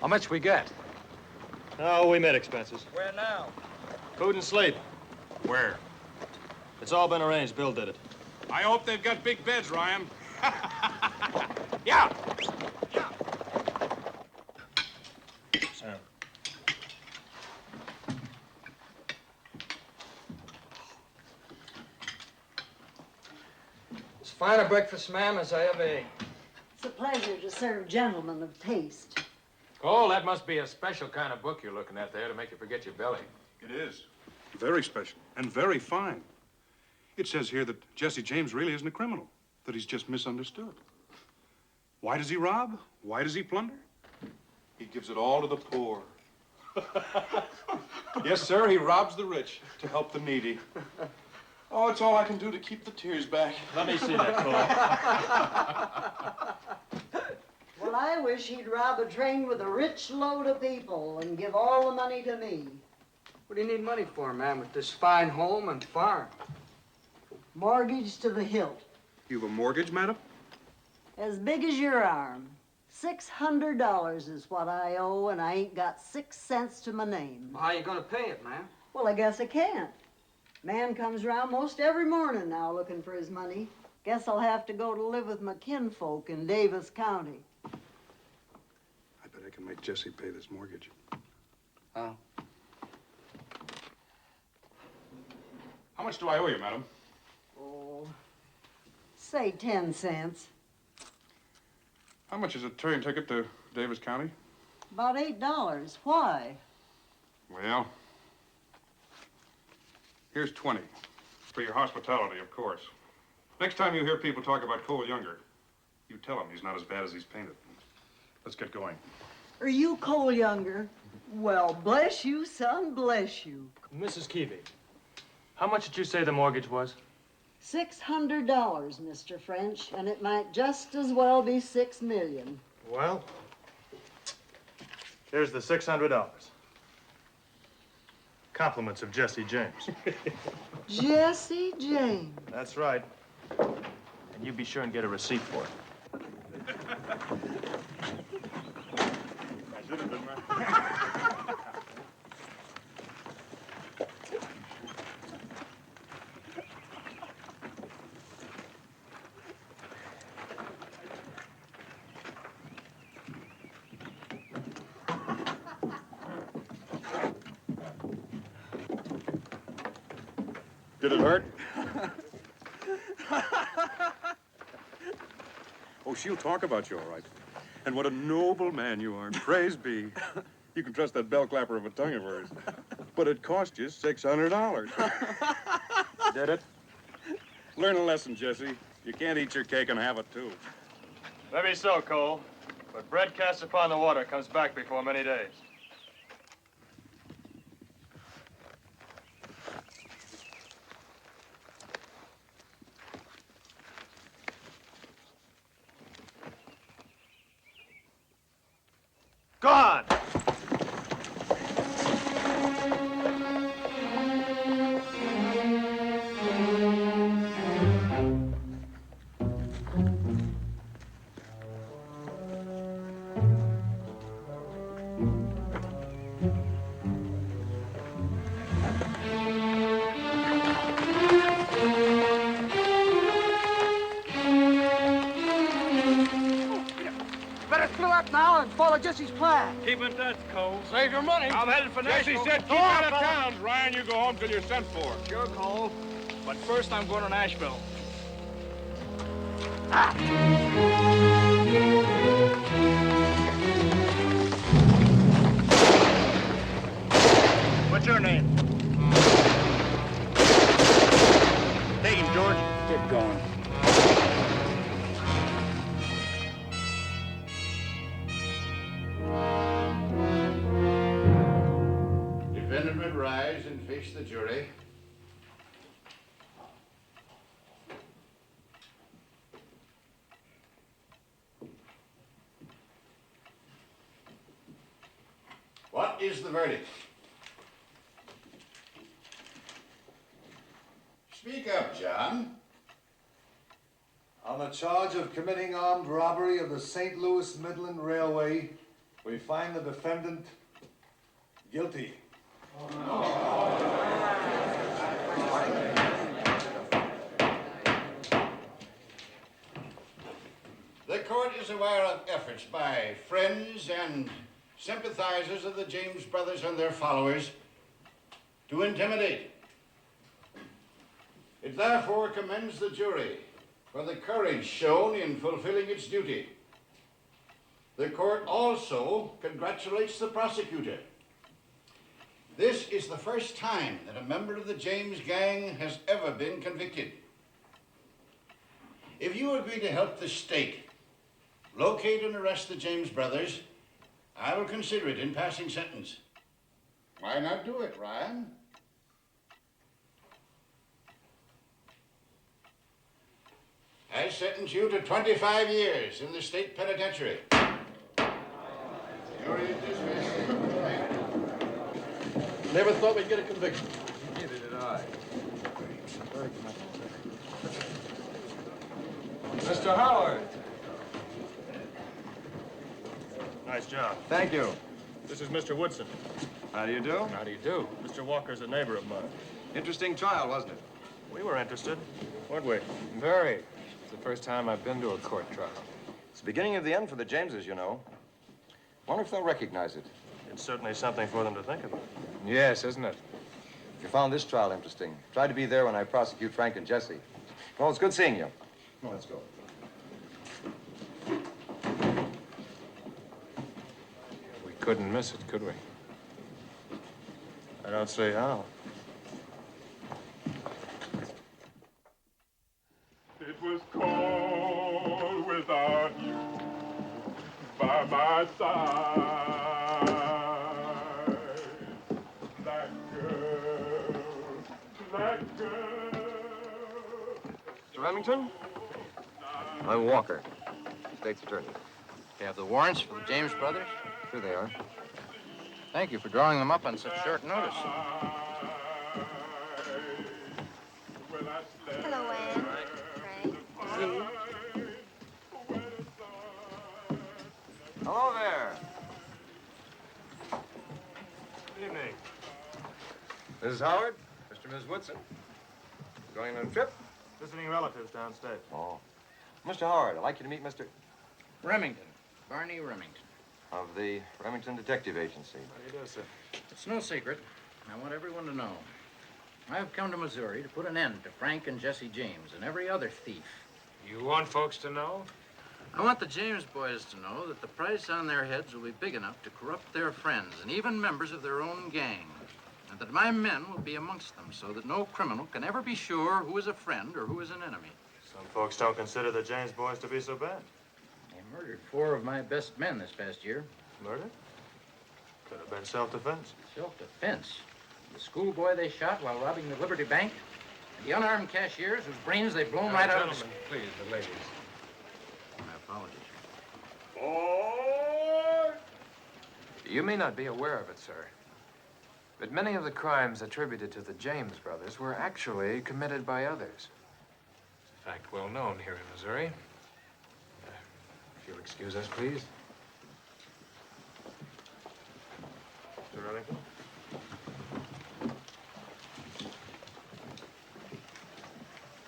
How much we get? Oh, we made expenses. Where now? Food and sleep. Where? It's all been arranged. Bill did it. I hope they've got big beds, Ryan. Yeah. Sam. As fine a breakfast, ma'am, as I ever ate. It's a pleasure to serve gentlemen of taste. Cole, that must be a special kind of book you're looking at there to make you forget your belly. It is. Very special and very fine. It says here that Jesse James really isn't a criminal, that he's just misunderstood. Why does he rob? Why does he plunder? He gives it all to the poor. Yes, sir, he robs the rich to help the needy. Oh, it's all I can do to keep the tears back. Let me see that, Cole. Well, I wish he'd rob a train with a rich load of people and give all the money to me. What do you need money for, ma'am, with this fine home and farm? Mortgage to the hilt. You have a mortgage, madam? As big as your arm. $600 is what I owe, and I ain't got 6 cents to my name. Well, how you gonna pay it, ma'am? Well, I guess I can't. Man comes around most every morning now looking for his money. Guess I'll have to go to live with my kinfolk in Davis County. I bet I can make Jesse pay this mortgage. Oh. How much do I owe you, madam? Oh, say 10 cents. How much is a train ticket to Davis County? About $8. Why? Well, here's 20. For your hospitality, of course. Next time you hear people talk about Cole Younger, you tell them he's not as bad as he's painted. Let's get going. Are you Cole Younger? Well, bless you, son, bless you. Mrs. Keevy, how much did you say the mortgage was? $600, Mr. French, and it might just as well be 6 million. Well, here's the $600. Compliments of Jesse James. Jesse James. That's right. And you be sure and get a receipt for it. I should have been there. Did it hurt? Oh, she'll talk about you, all right. And what a noble man you are. Praise be. You can trust that bell clapper of a tongue of hers. But it cost you $600. Did it? Learn a lesson, Jesse. You can't eat your cake and have it, too. Maybe so, Cole. But bread cast upon the water comes back before many days. Gone! Better split up now and follow Jesse's plan. Keep in touch, Cole. Save your money. I'm headed for Jesse Nashville. said keep Go on, out of fella. town. Ryan, you go home till you're sent for. Sure, Cole. But first I'm going to Nashville. What's your name? Take him, George. Get going. Defendant would rise and face the jury. What is the verdict? Speak up, John. On the charge of committing armed robbery of the St. Louis Midland Railway, We find the defendant guilty. The court is aware of efforts by friends and sympathizers of the James brothers and their followers to intimidate. It therefore commends the jury for the courage shown in fulfilling its duty. The court also congratulates the prosecutor. This is the first time that a member of the James gang has ever been convicted. If you agree to help the state locate and arrest the James brothers, I will consider it in passing sentence. Why not do it, Ryan? I sentence you to 25 years in the state penitentiary. Jury is dismissed. Never thought we'd get a conviction. Neither did I. Mr. Howard. Nice job. Thank you. This is Mr. Woodson. How do you do? How do you do? Mr. Walker's a neighbor of mine. Interesting trial, wasn't it? We were interested, weren't we? Very. It's the first time I've been to a court trial. It's the beginning of the end for the Jameses, you know. Wonder if they'll recognize it. It's certainly something for them to think about. Yes, isn't it? If you found this trial interesting, try to be there when I prosecute Frank and Jesse. Well, it's good seeing you. Come on, let's go. We couldn't miss it, could we? I don't see how. It was cold without you by my side. That girl. Mr. Remington? I'm Walker, state's attorney. You have the warrants for the James brothers? Here they are. Thank you for drawing them up on such short notice. Hello, Anne. Frank. Hello there. Good evening. Mrs. Howard, Mr. and Ms. Woodson. Going on a trip? Visiting relatives downstate. Oh. Mr. Howard, I'd like you to meet Mr. Remington. Barney Remington. of the Remington Detective Agency. How do you do, sir? It's no secret. I want everyone to know. I've come to Missouri to put an end to Frank and Jesse James and every other thief. You want folks to know? I want the James boys to know that the price on their heads will be big enough to corrupt their friends and even members of their own gang. And that my men will be amongst them so that no criminal can ever be sure who is a friend or who is an enemy. Some folks don't consider the James boys to be so bad. They murdered 4 of my best men this past year. Murder? Could have been self-defense. Self-defense? The schoolboy they shot while robbing the Liberty Bank? And the unarmed cashiers whose brains they've blown right out of the... Please, the ladies. My apologies. You may not be aware of it, sir, but many of the crimes attributed to the James brothers were actually committed by others. It's a fact well known here in Missouri. If you'll excuse us, please. Mr. Remington?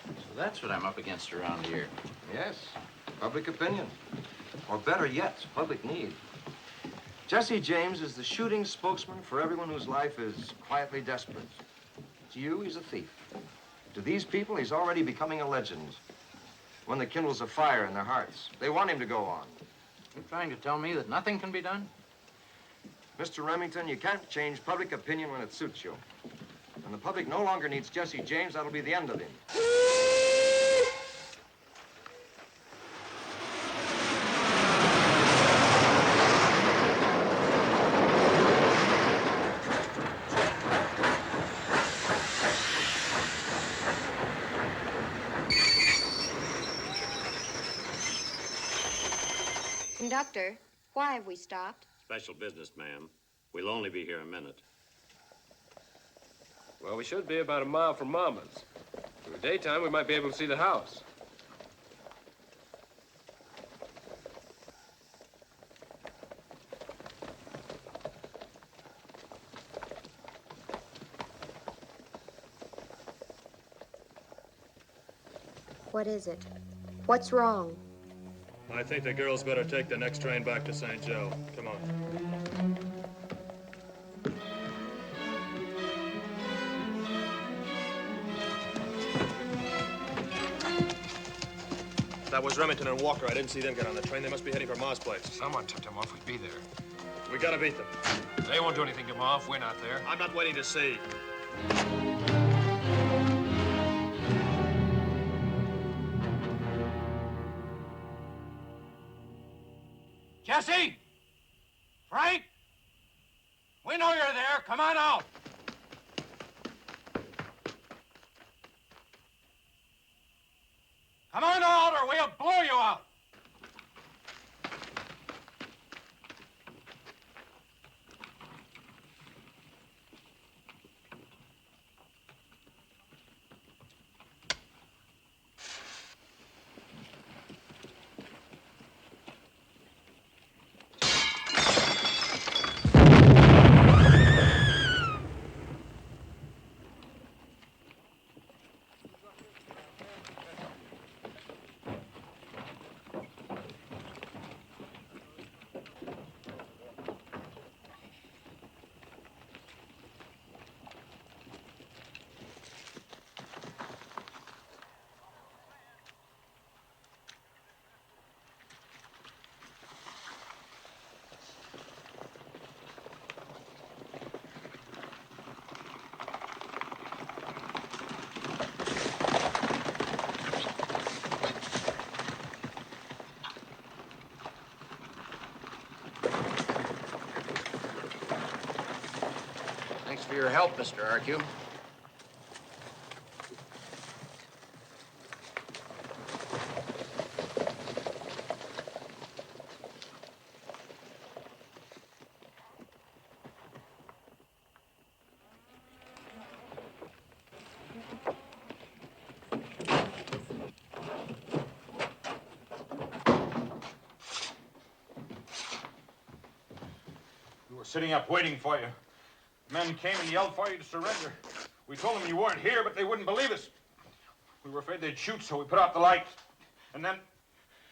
So that's what I'm up against around here. Yes, public opinion. Or better yet, public need. Jesse James is the shooting spokesman for everyone whose life is quietly desperate. To you, he's a thief. To these people, he's already becoming a legend. One that kindles a fire in their hearts. They want him to go on. You're trying to tell me that nothing can be done? Mr. Remington, you can't change public opinion when it suits you. When the public no longer needs Jesse James, that'll be the end of him. Conductor, why have we stopped? Special business, ma'am. We'll only be here a minute. Well, we should be about a mile from Mama's. In the daytime, we might be able to see the house. What is it? What's wrong? I think the girls better take the next train back to St. Joe. Come on. That was Remington and Walker. I didn't see them get on the train. They must be heading for Ma's place. Someone tipped them off. We'd be there. We gotta beat them. They won't do anything to Ma if we're not there. I'm not waiting to see. Jesse! Frank! We know you're there. Come on out. Come on out or we'll blow you out. Thanks for your help, Mr. Arcue. We were sitting up waiting for you. Men came and yelled for you to surrender. We told them you weren't here, but they wouldn't believe us. We were afraid they'd shoot, so we put out the light. And then,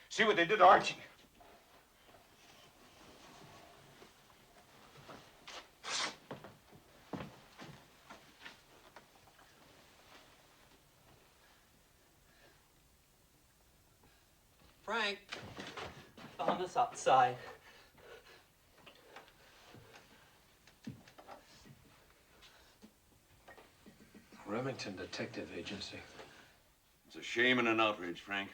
see what they did to Archie. Frank, found us outside. Remington Detective Agency. It's a shame and an outrage, Frank.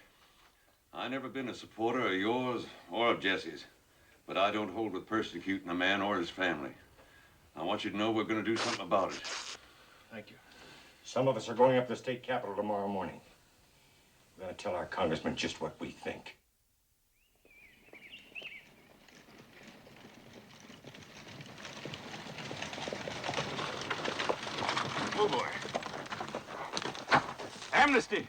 I never been a supporter of yours or of Jesse's, but I don't hold with persecuting a man or his family. I want you to know we're going to do something about it. Thank you. Some of us are going up to the state capitol tomorrow morning. We're going to tell our congressman just what we think. Oh, boy. Amnesty.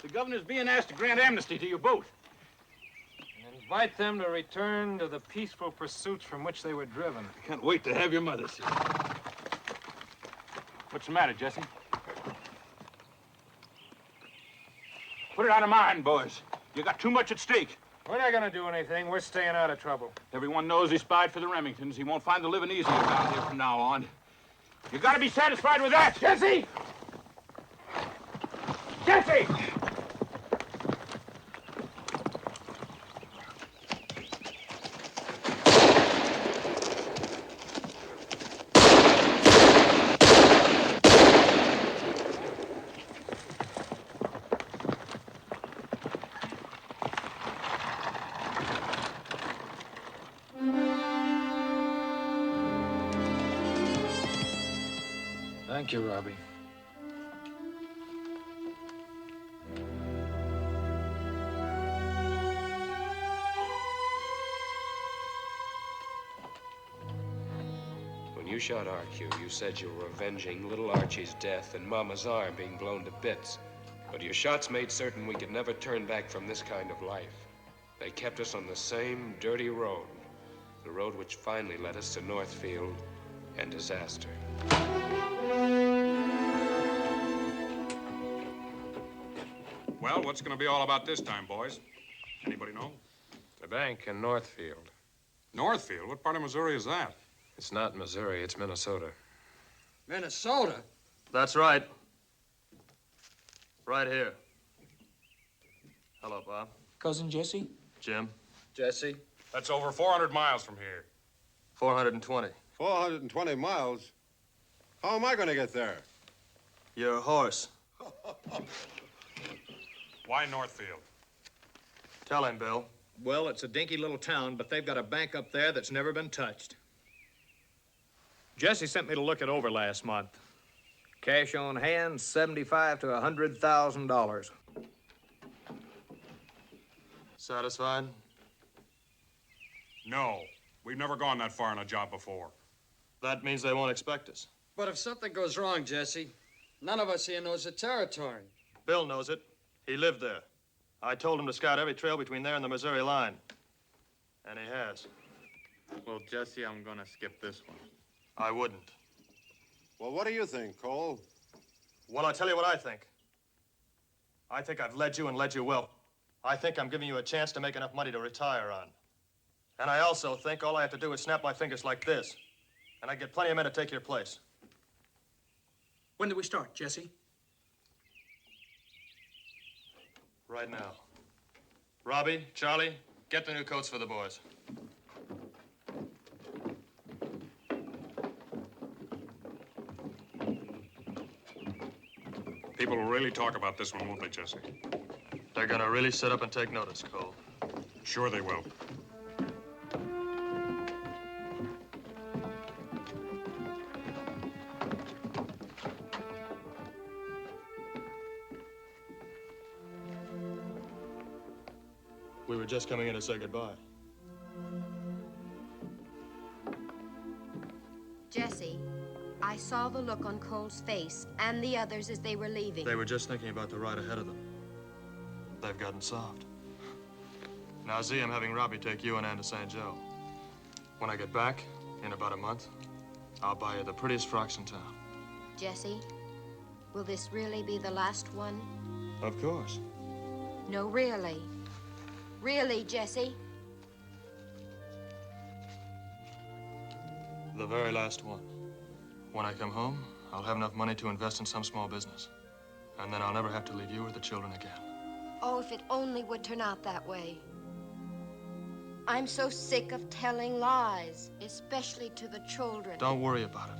The governor's being asked to grant amnesty to you both. And invite them to return to the peaceful pursuits from which they were driven. I can't wait to have your mother see. What's the matter, Jesse? Put it out of mind, boys. You got too much at stake. We're not gonna do anything. We're staying out of trouble. Everyone knows he spied for the Remingtons. He won't find the living easier down here from now on. You gotta be satisfied with that, Jesse! Jesse! Thank you, Robbie. When you shot RQ, you said you were avenging little Archie's death and Mama's arm being blown to bits. But your shots made certain we could never turn back from this kind of life. They kept us on the same dirty road, the road which finally led us to Northfield and disaster. Well, what's going to be all about this time, boys? Anybody know? The bank in Northfield. Northfield? What part of Missouri is that? It's not Missouri, it's Minnesota. Minnesota? That's right. Right here. Hello, Bob. Cousin Jesse? Jim. Jesse? That's over 400 miles from here. 420. 420 miles? How am I going to get there? Your horse. Why Northfield? Tell him, Bill. Well, it's a dinky little town, but they've got a bank up there that's never been touched. Jesse sent me to look it over last month. Cash on hand, $75,000 to $100,000. Satisfied? No. We've never gone that far in a job before. That means they won't expect us. But if something goes wrong, Jesse, none of us here knows the territory. Bill knows it. He lived there. I told him to scout every trail between there and the Missouri line. And he has. Well, Jesse, I'm going to skip this one. I wouldn't. Well, what do you think, Cole? Well, I'll tell you what I think. I think I've led you and led you well. I think I'm giving you a chance to make enough money to retire on. And I also think all I have to do is snap my fingers like this. And I get plenty of men to take your place. When do we start, Jesse? Right now. Robbie, Charlie, get the new coats for the boys. People will really talk about this one, won't they, Jesse? They're gonna really sit up and take notice, Cole. Sure they will. We were just coming in to say goodbye. Jesse, I saw the look on Cole's face and the others as they were leaving. They were just thinking about the ride ahead of them. They've gotten soft. Now, Z, I'm having Robbie take you and Ann to St. Joe. When I get back, in about a month, I'll buy you the prettiest frocks in town. Jesse, will this really be the last one? Of course. No, really. Really, Jesse? The very last one. When I come home, I'll have enough money to invest in some small business. And then I'll never have to leave you or the children again. Oh, if it only would turn out that way. I'm so sick of telling lies, especially to the children. Don't worry about it.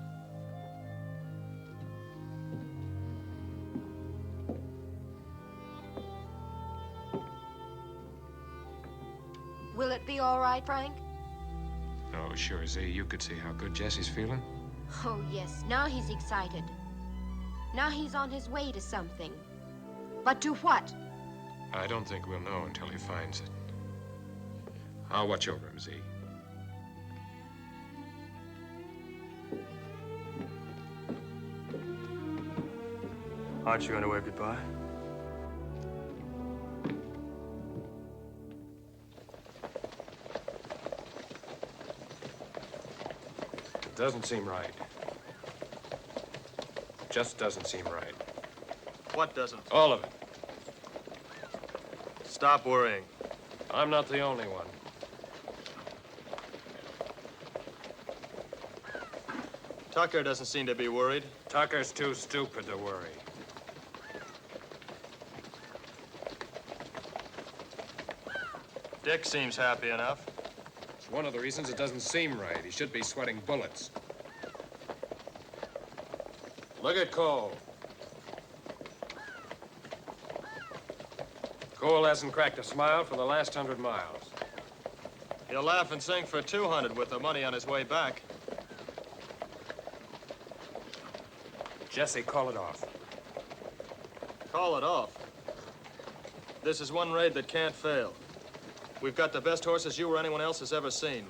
Will it be all right, Frank? Oh, sure, Z. You could see how good Jesse's feeling. Oh, yes. Now he's excited. Now he's on his way to something. But to what? I don't think we'll know until he finds it. I'll watch over him, Z. Aren't you going to wave goodbye? It doesn't seem right. Just doesn't seem right. What doesn't? All of it. Stop worrying. I'm not the only one. Tucker doesn't seem to be worried. Tucker's too stupid to worry. Dick seems happy enough. It's one of the reasons it doesn't seem right. He should be sweating bullets. Look at Cole. Cole hasn't cracked a smile for the last 100 miles. He'll laugh and sing for 200 with the money on his way back. Jesse, call it off. Call it off. This is one raid that can't fail. We've got the best horses you or anyone else has ever seen.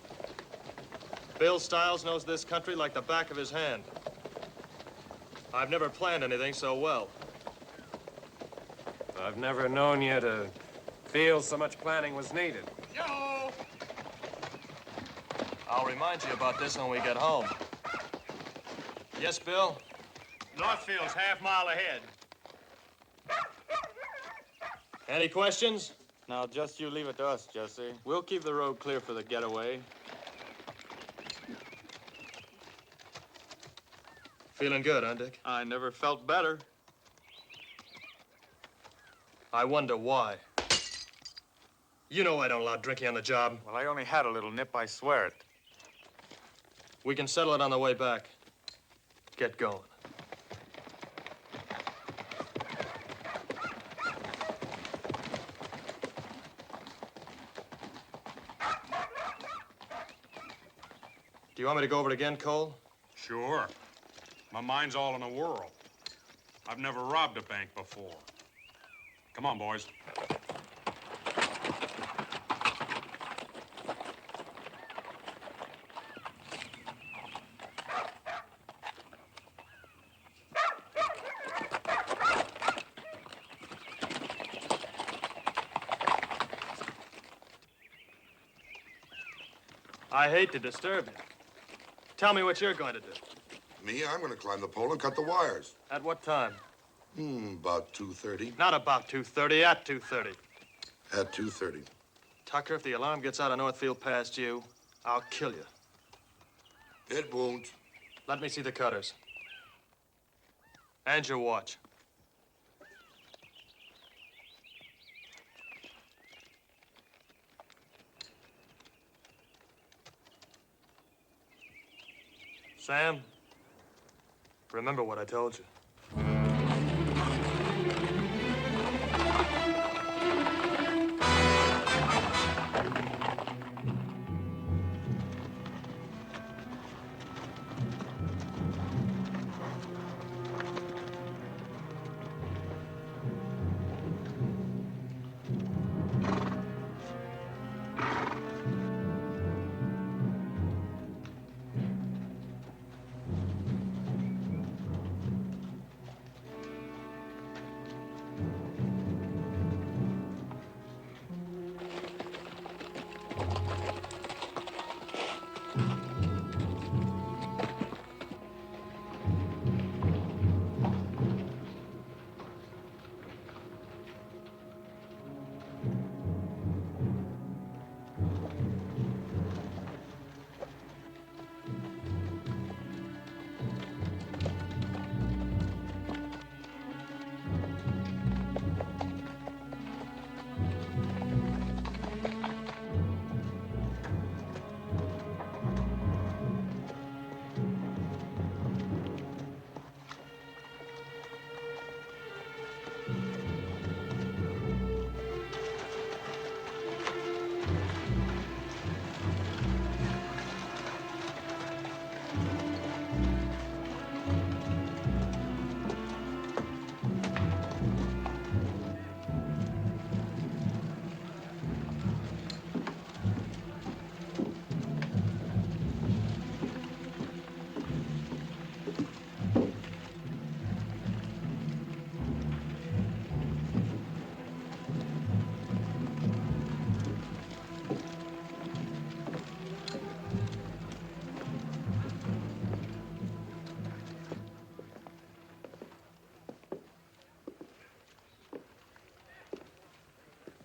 Bill Stiles knows this country like the back of his hand. I've never planned anything so well. I've never known you to feel so much planning was needed. Yo! I'll remind you about this when we get home. Yes, Bill? Northfield's half-mile ahead. Any questions? Now, just you leave it to us, Jesse. We'll keep the road clear for the getaway. Feeling good, huh, Dick? I never felt better. I wonder why. You know I don't allow drinking on the job. Well, I only had a little nip, I swear it. We can settle it on the way back. Get going. Do you want me to go over it again, Cole? Sure. My mind's all in a whirl. I've never robbed a bank before. Come on, boys. I hate to disturb you. Tell me what you're going to do. Me, I'm going to climb the pole and cut the wires. At what time? About 2:30. Not about 2:30, at 2:30. At 2:30. Tucker, if the alarm gets out of Northfield past you, I'll kill you. It won't. Let me see the cutters. And your watch. Sam, remember what I told you.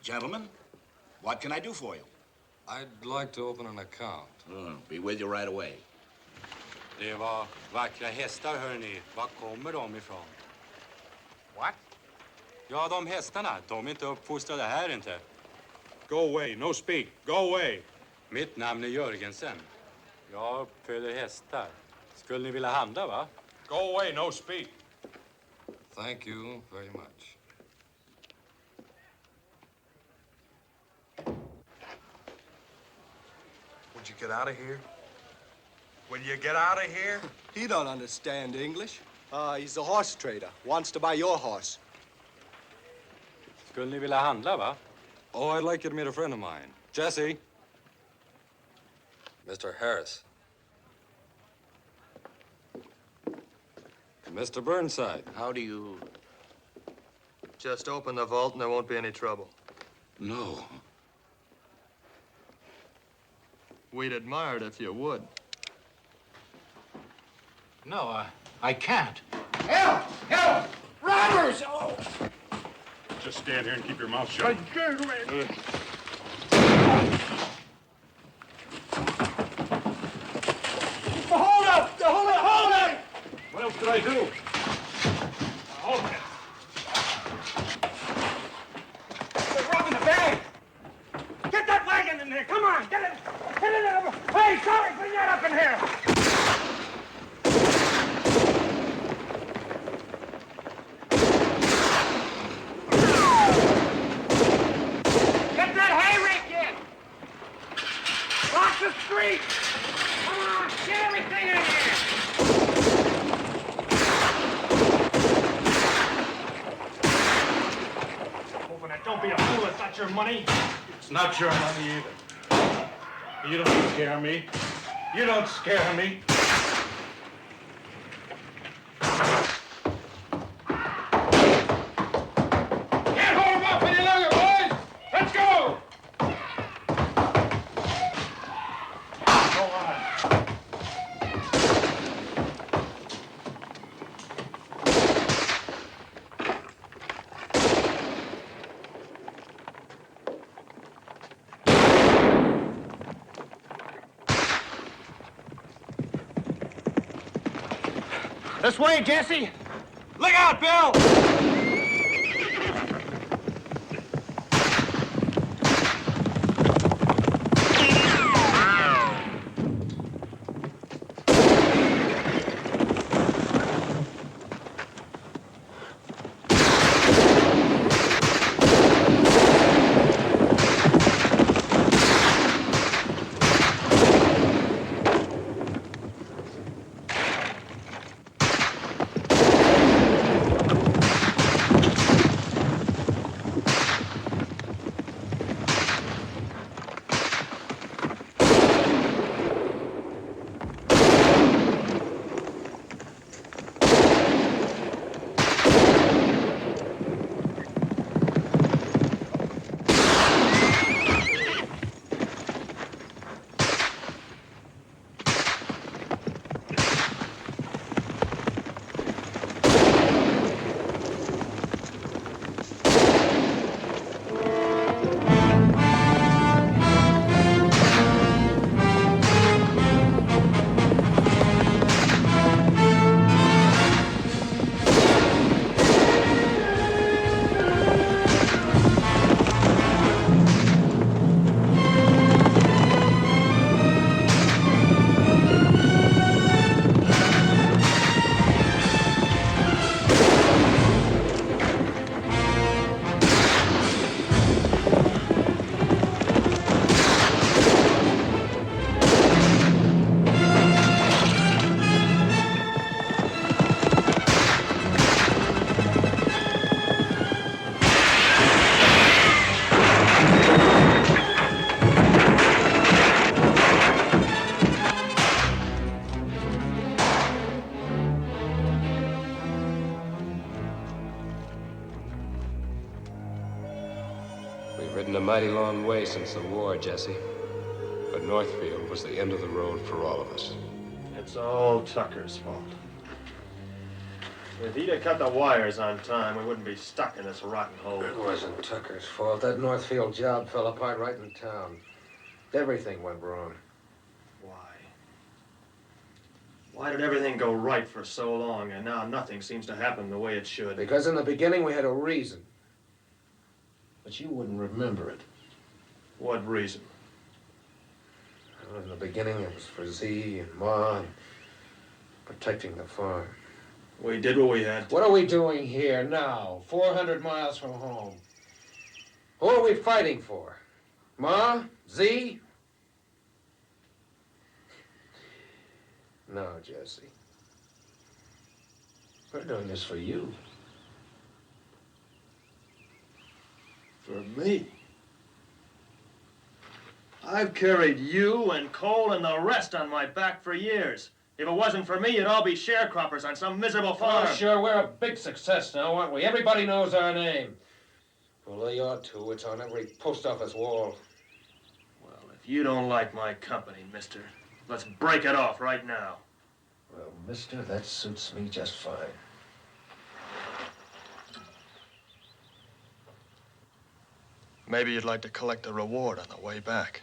Gentlemen, what can I do for you? I'd like to open an account. Be with you right away. Det var vackra hästar, hörni. Var kommer de ifrån? What? Ja, de hästarna. De är inte uppfostrade här inte. Go away, no speak. Go away. Mitt namn är Jörgensen. Jag uppföder hästar. Skulle ni vilja handla, va? Go away, no speak. Thank you very much. Would you get out of here? Will you get out of here? He don't understand English. He's a horse trader. Wants to buy your horse. Skulle ni vilja handla, va? Oh, I'd like you to meet a friend of mine. Jesse. Mr. Harris. Mr. Burnside. How do you... Just open the vault and there won't be any trouble. No. We'd admire it if you would. No, I can't. Help! Help! Robbers! Oh! just stand here and keep your mouth shut. Hold up! Hold it! What else could I do? Open it. They're robbing the bank. Get that wagon in there. Come on, get it. Get it in. Hey, sorry, bring that up in here. Get that hay rake in. Block the street. Come on, get everything in here. Open it. Don't be a fool. It's not your money. It's not your money either. You don't scare me. You don't scare me. Can't hold him up any longer, boys! Let's go! Go on. This way, Jesse. Look out, Bill! We've ridden a mighty long way since the war, Jesse. But Northfield was the end of the road for all of us. It's all Tucker's fault. If he'd have cut the wires on time, we wouldn't be stuck in this rotten hole. It wasn't Tucker's fault. That Northfield job fell apart right in town. Everything went wrong. Why? Why did everything go right for so long, and now nothing seems to happen the way it should? Because in the beginning we had a reason. But you wouldn't remember it. What reason? Well, in the beginning it was for Z and Ma and protecting the farm. We did what we had to. What are we doing here now, 400 miles from home? Who are we fighting for? Ma? Z? No, Jesse. We're doing this for you. For me? I've carried you and Cole and the rest on my back for years. If it wasn't for me, you'd all be sharecroppers on some miserable farm. Oh, sure, we're a big success now, aren't we? Everybody knows our name. Well, they ought to. It's on every post office wall. Well, if you don't like my company, mister, let's break it off right now. Well, mister, that suits me just fine. Maybe you'd like to collect the reward on the way back.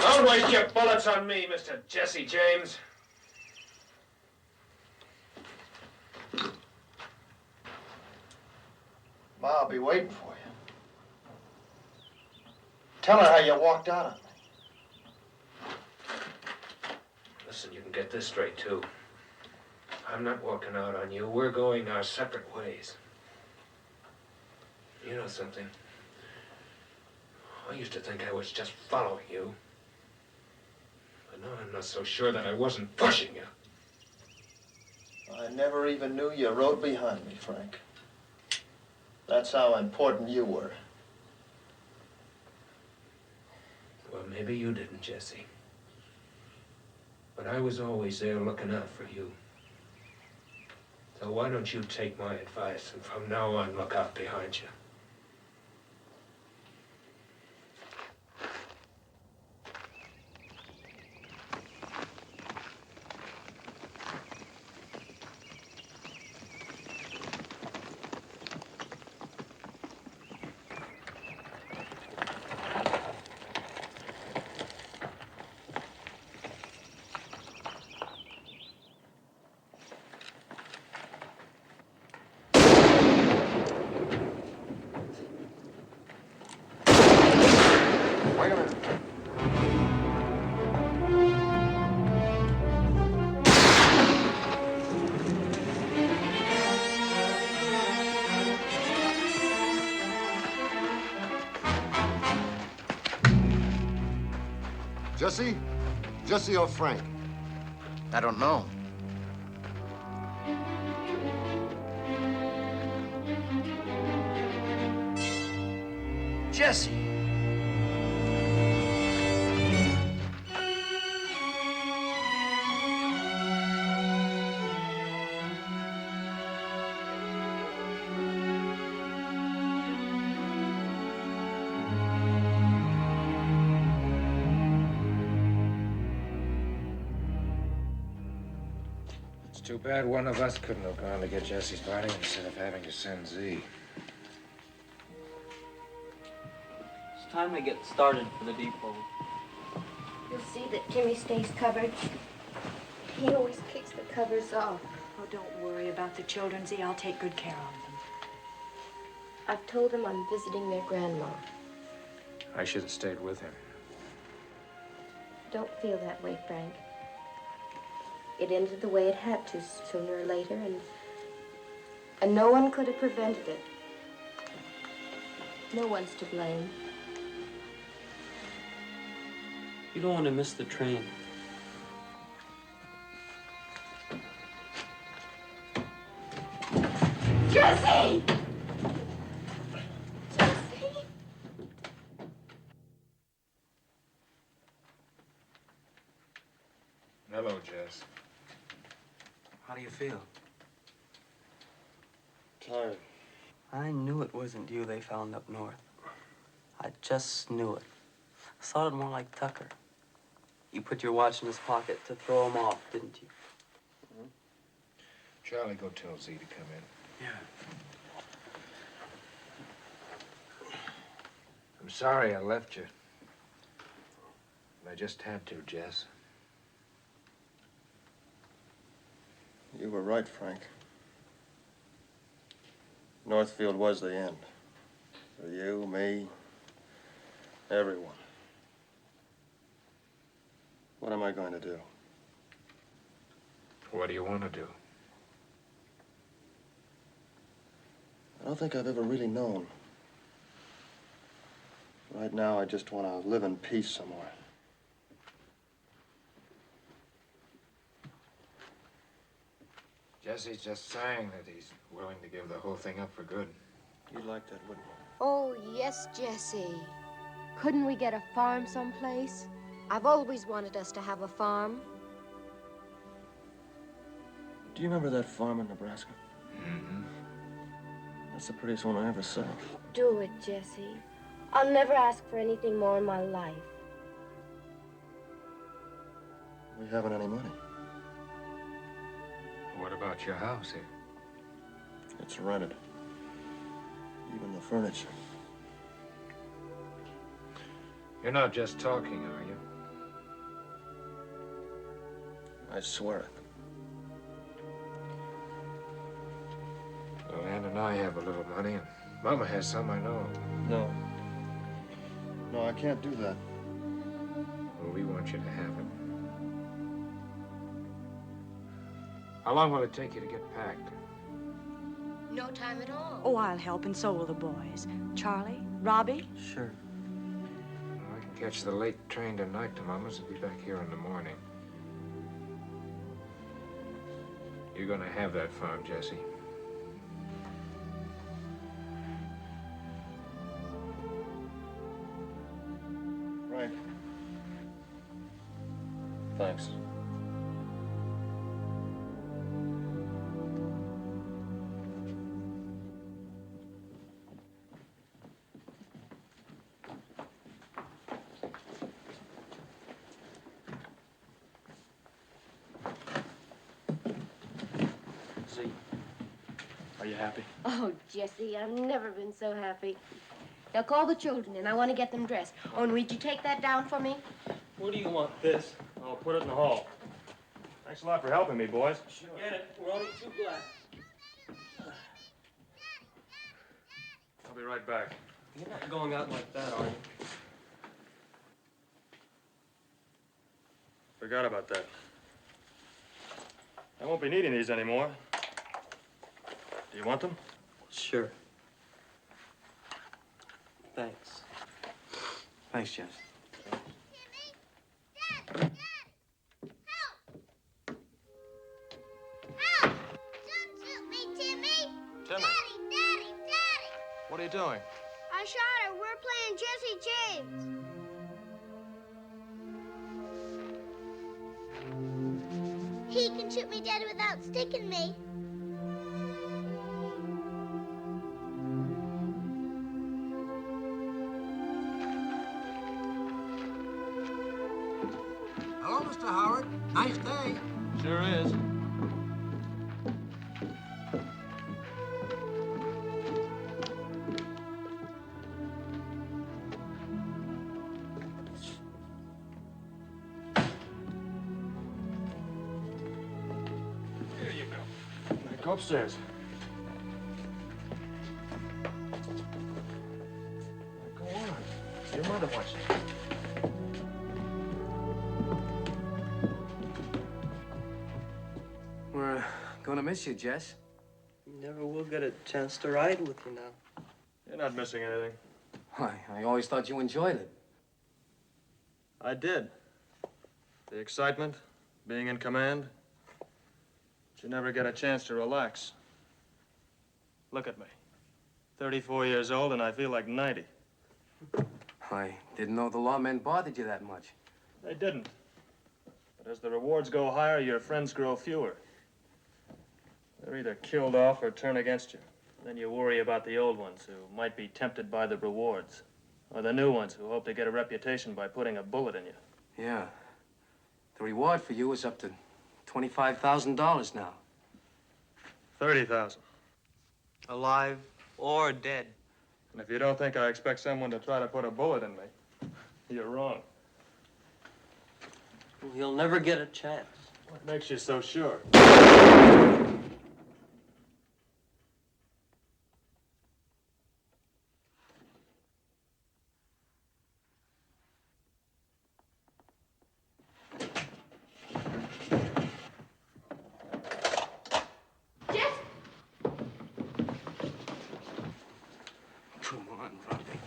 Don't waste your bullets on me, Mr. Jesse James. Ma, I'll be waiting for you. Tell her how you walked out on me. Listen, you can get this straight, too. I'm not walking out on you. We're going our separate ways. You know something? I used to think I was just following you. But now I'm not so sure that I wasn't pushing you. I never even knew you rode behind me, Frank. That's how important you were. Well, maybe you didn't, Jesse. But I was always there looking out for you. So why don't you take my advice and from now on look out behind you? Wait a minute. Jesse? Jesse or Frank? I don't know. Jesse. It's too bad one of us couldn't have gone to get Jesse's body instead of having to send Z. It's time to get started for the depot. You'll see that Jimmy stays covered. He always kicks the covers off. Oh, don't worry about the children, Z. I'll take good care of them. I've told him I'm visiting their grandma. I should have stayed with him. Don't feel that way, Frank. It ended the way it had to sooner or later, and no one could have prevented it. No one's to blame. You don't want to miss the train. Jesse! Hello, Jess. How do you feel? Tired. I knew it wasn't you they found up north. I just knew it. I thought it more like Tucker. You put your watch in his pocket to throw him off, didn't you? Charlie, go tell Z to come in. Yeah. I'm sorry I left you. But I just had to, Jess. You were right, Frank. Northfield was the end. For you, me, everyone. What am I going to do? What do you want to do? I don't think I've ever really known. Right now, I just want to live in peace somewhere. Jesse's just saying that he's willing to give the whole thing up for good. You'd like that, wouldn't you? Oh, yes, Jesse. Couldn't we get a farm someplace? I've always wanted us to have a farm. Do you remember that farm in Nebraska? Mm-hmm. That's the prettiest one I ever saw. Do it, Jesse. I'll never ask for anything more in my life. We haven't any money. What about your house here? It's rented. Even the furniture. You're not just talking, are you? I swear it. Well, Ann and I have a little money, and Mama has some, I know. No. No, I can't do that. Well, we want you to have it. How long will it take you to get packed? No time at all. Oh, I'll help, and so will the boys. Charlie? Robbie? Sure. Well, I can catch the late train tonight to Mama's and be back here in the morning. You're gonna have that farm, Jesse. Frank. Thanks. Z, are you happy? Oh, Jesse, I've never been so happy. Now call the children in. I want to get them dressed. Oh, and would you take that down for me? Where do you want this? I'll put it in the hall. Thanks a lot for helping me, boys. Get it. We're only two glass. I'll be right back. You're not going out like that, are you? Forgot about that. I won't be needing these anymore. Do you want them? Sure. Thanks. Thanks, Jess. Timmy. What are you doing? I shot her. We're playing Jesse James. He can shoot me dead without sticking me. Hello, Mr. Howard. Nice day. Sure is. Here you go. Go upstairs. Go on. Your mother wants you. We're gonna miss you, Jess. Never will get a chance to ride with you now. You're not missing anything. Why, I always thought you enjoyed it. I did. The excitement, being in command. But you never get a chance to relax. Look at me. 34 years old, and I feel like 90. I didn't know the lawmen bothered you that much. They didn't. But as the rewards go higher, your friends grow fewer. They're either killed off or turn against you. Then you worry about the old ones who might be tempted by the rewards. Or the new ones who hope to get a reputation by putting a bullet in you. Yeah. The reward for you is up to $25,000 now. 30,000. Alive or dead. And if you don't think I expect someone to try to put a bullet in me, you're wrong. You'll never get a chance. What makes you so sure? Come on, Robbie.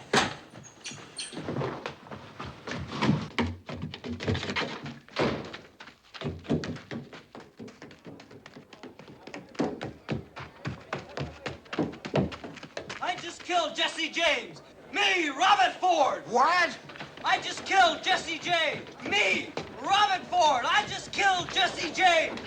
I just killed Jesse James. Me, Robert Ford. What? I just killed Jesse James. Me, Robert Ford. I just killed Jesse James.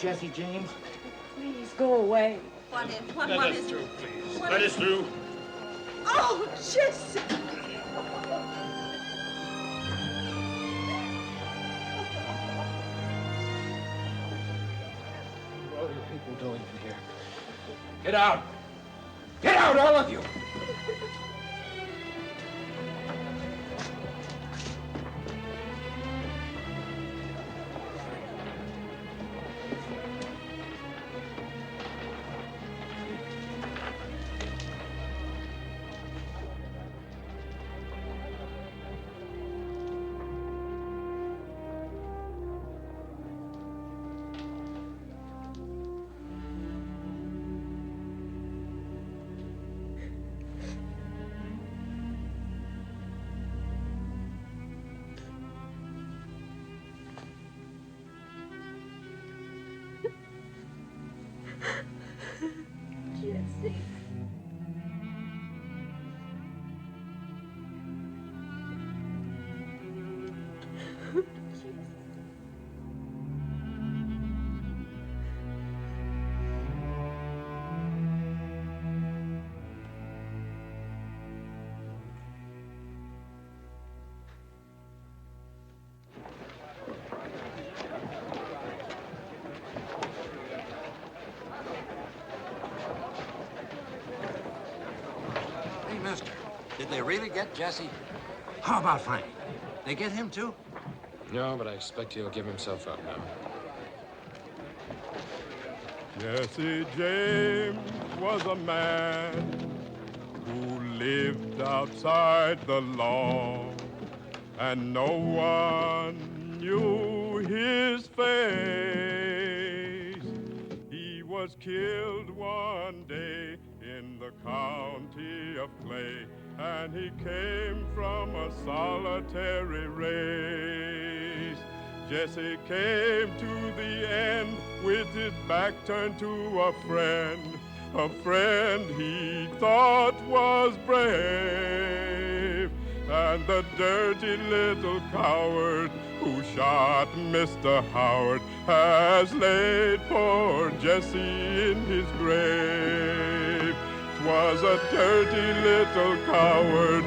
Jesse James? Please go away. What is? What Let us is? through, please. What Let is- us through. Oh, Jesse! What are you people doing in here? Get out! Get out, all of you! Jesse. Hey, mister, did they really get Jesse? How about Frank? They get him, too? No, but I expect he'll give himself up now. Jesse James was a man who lived outside the law, and no one knew his face. He was killed one day in the county of Clay, and he came from a solitary race. Jesse came to the end with his back turned to a friend he thought was brave. And the dirty little coward who shot Mr. Howard has laid poor Jesse in his grave. 'Twas a dirty little coward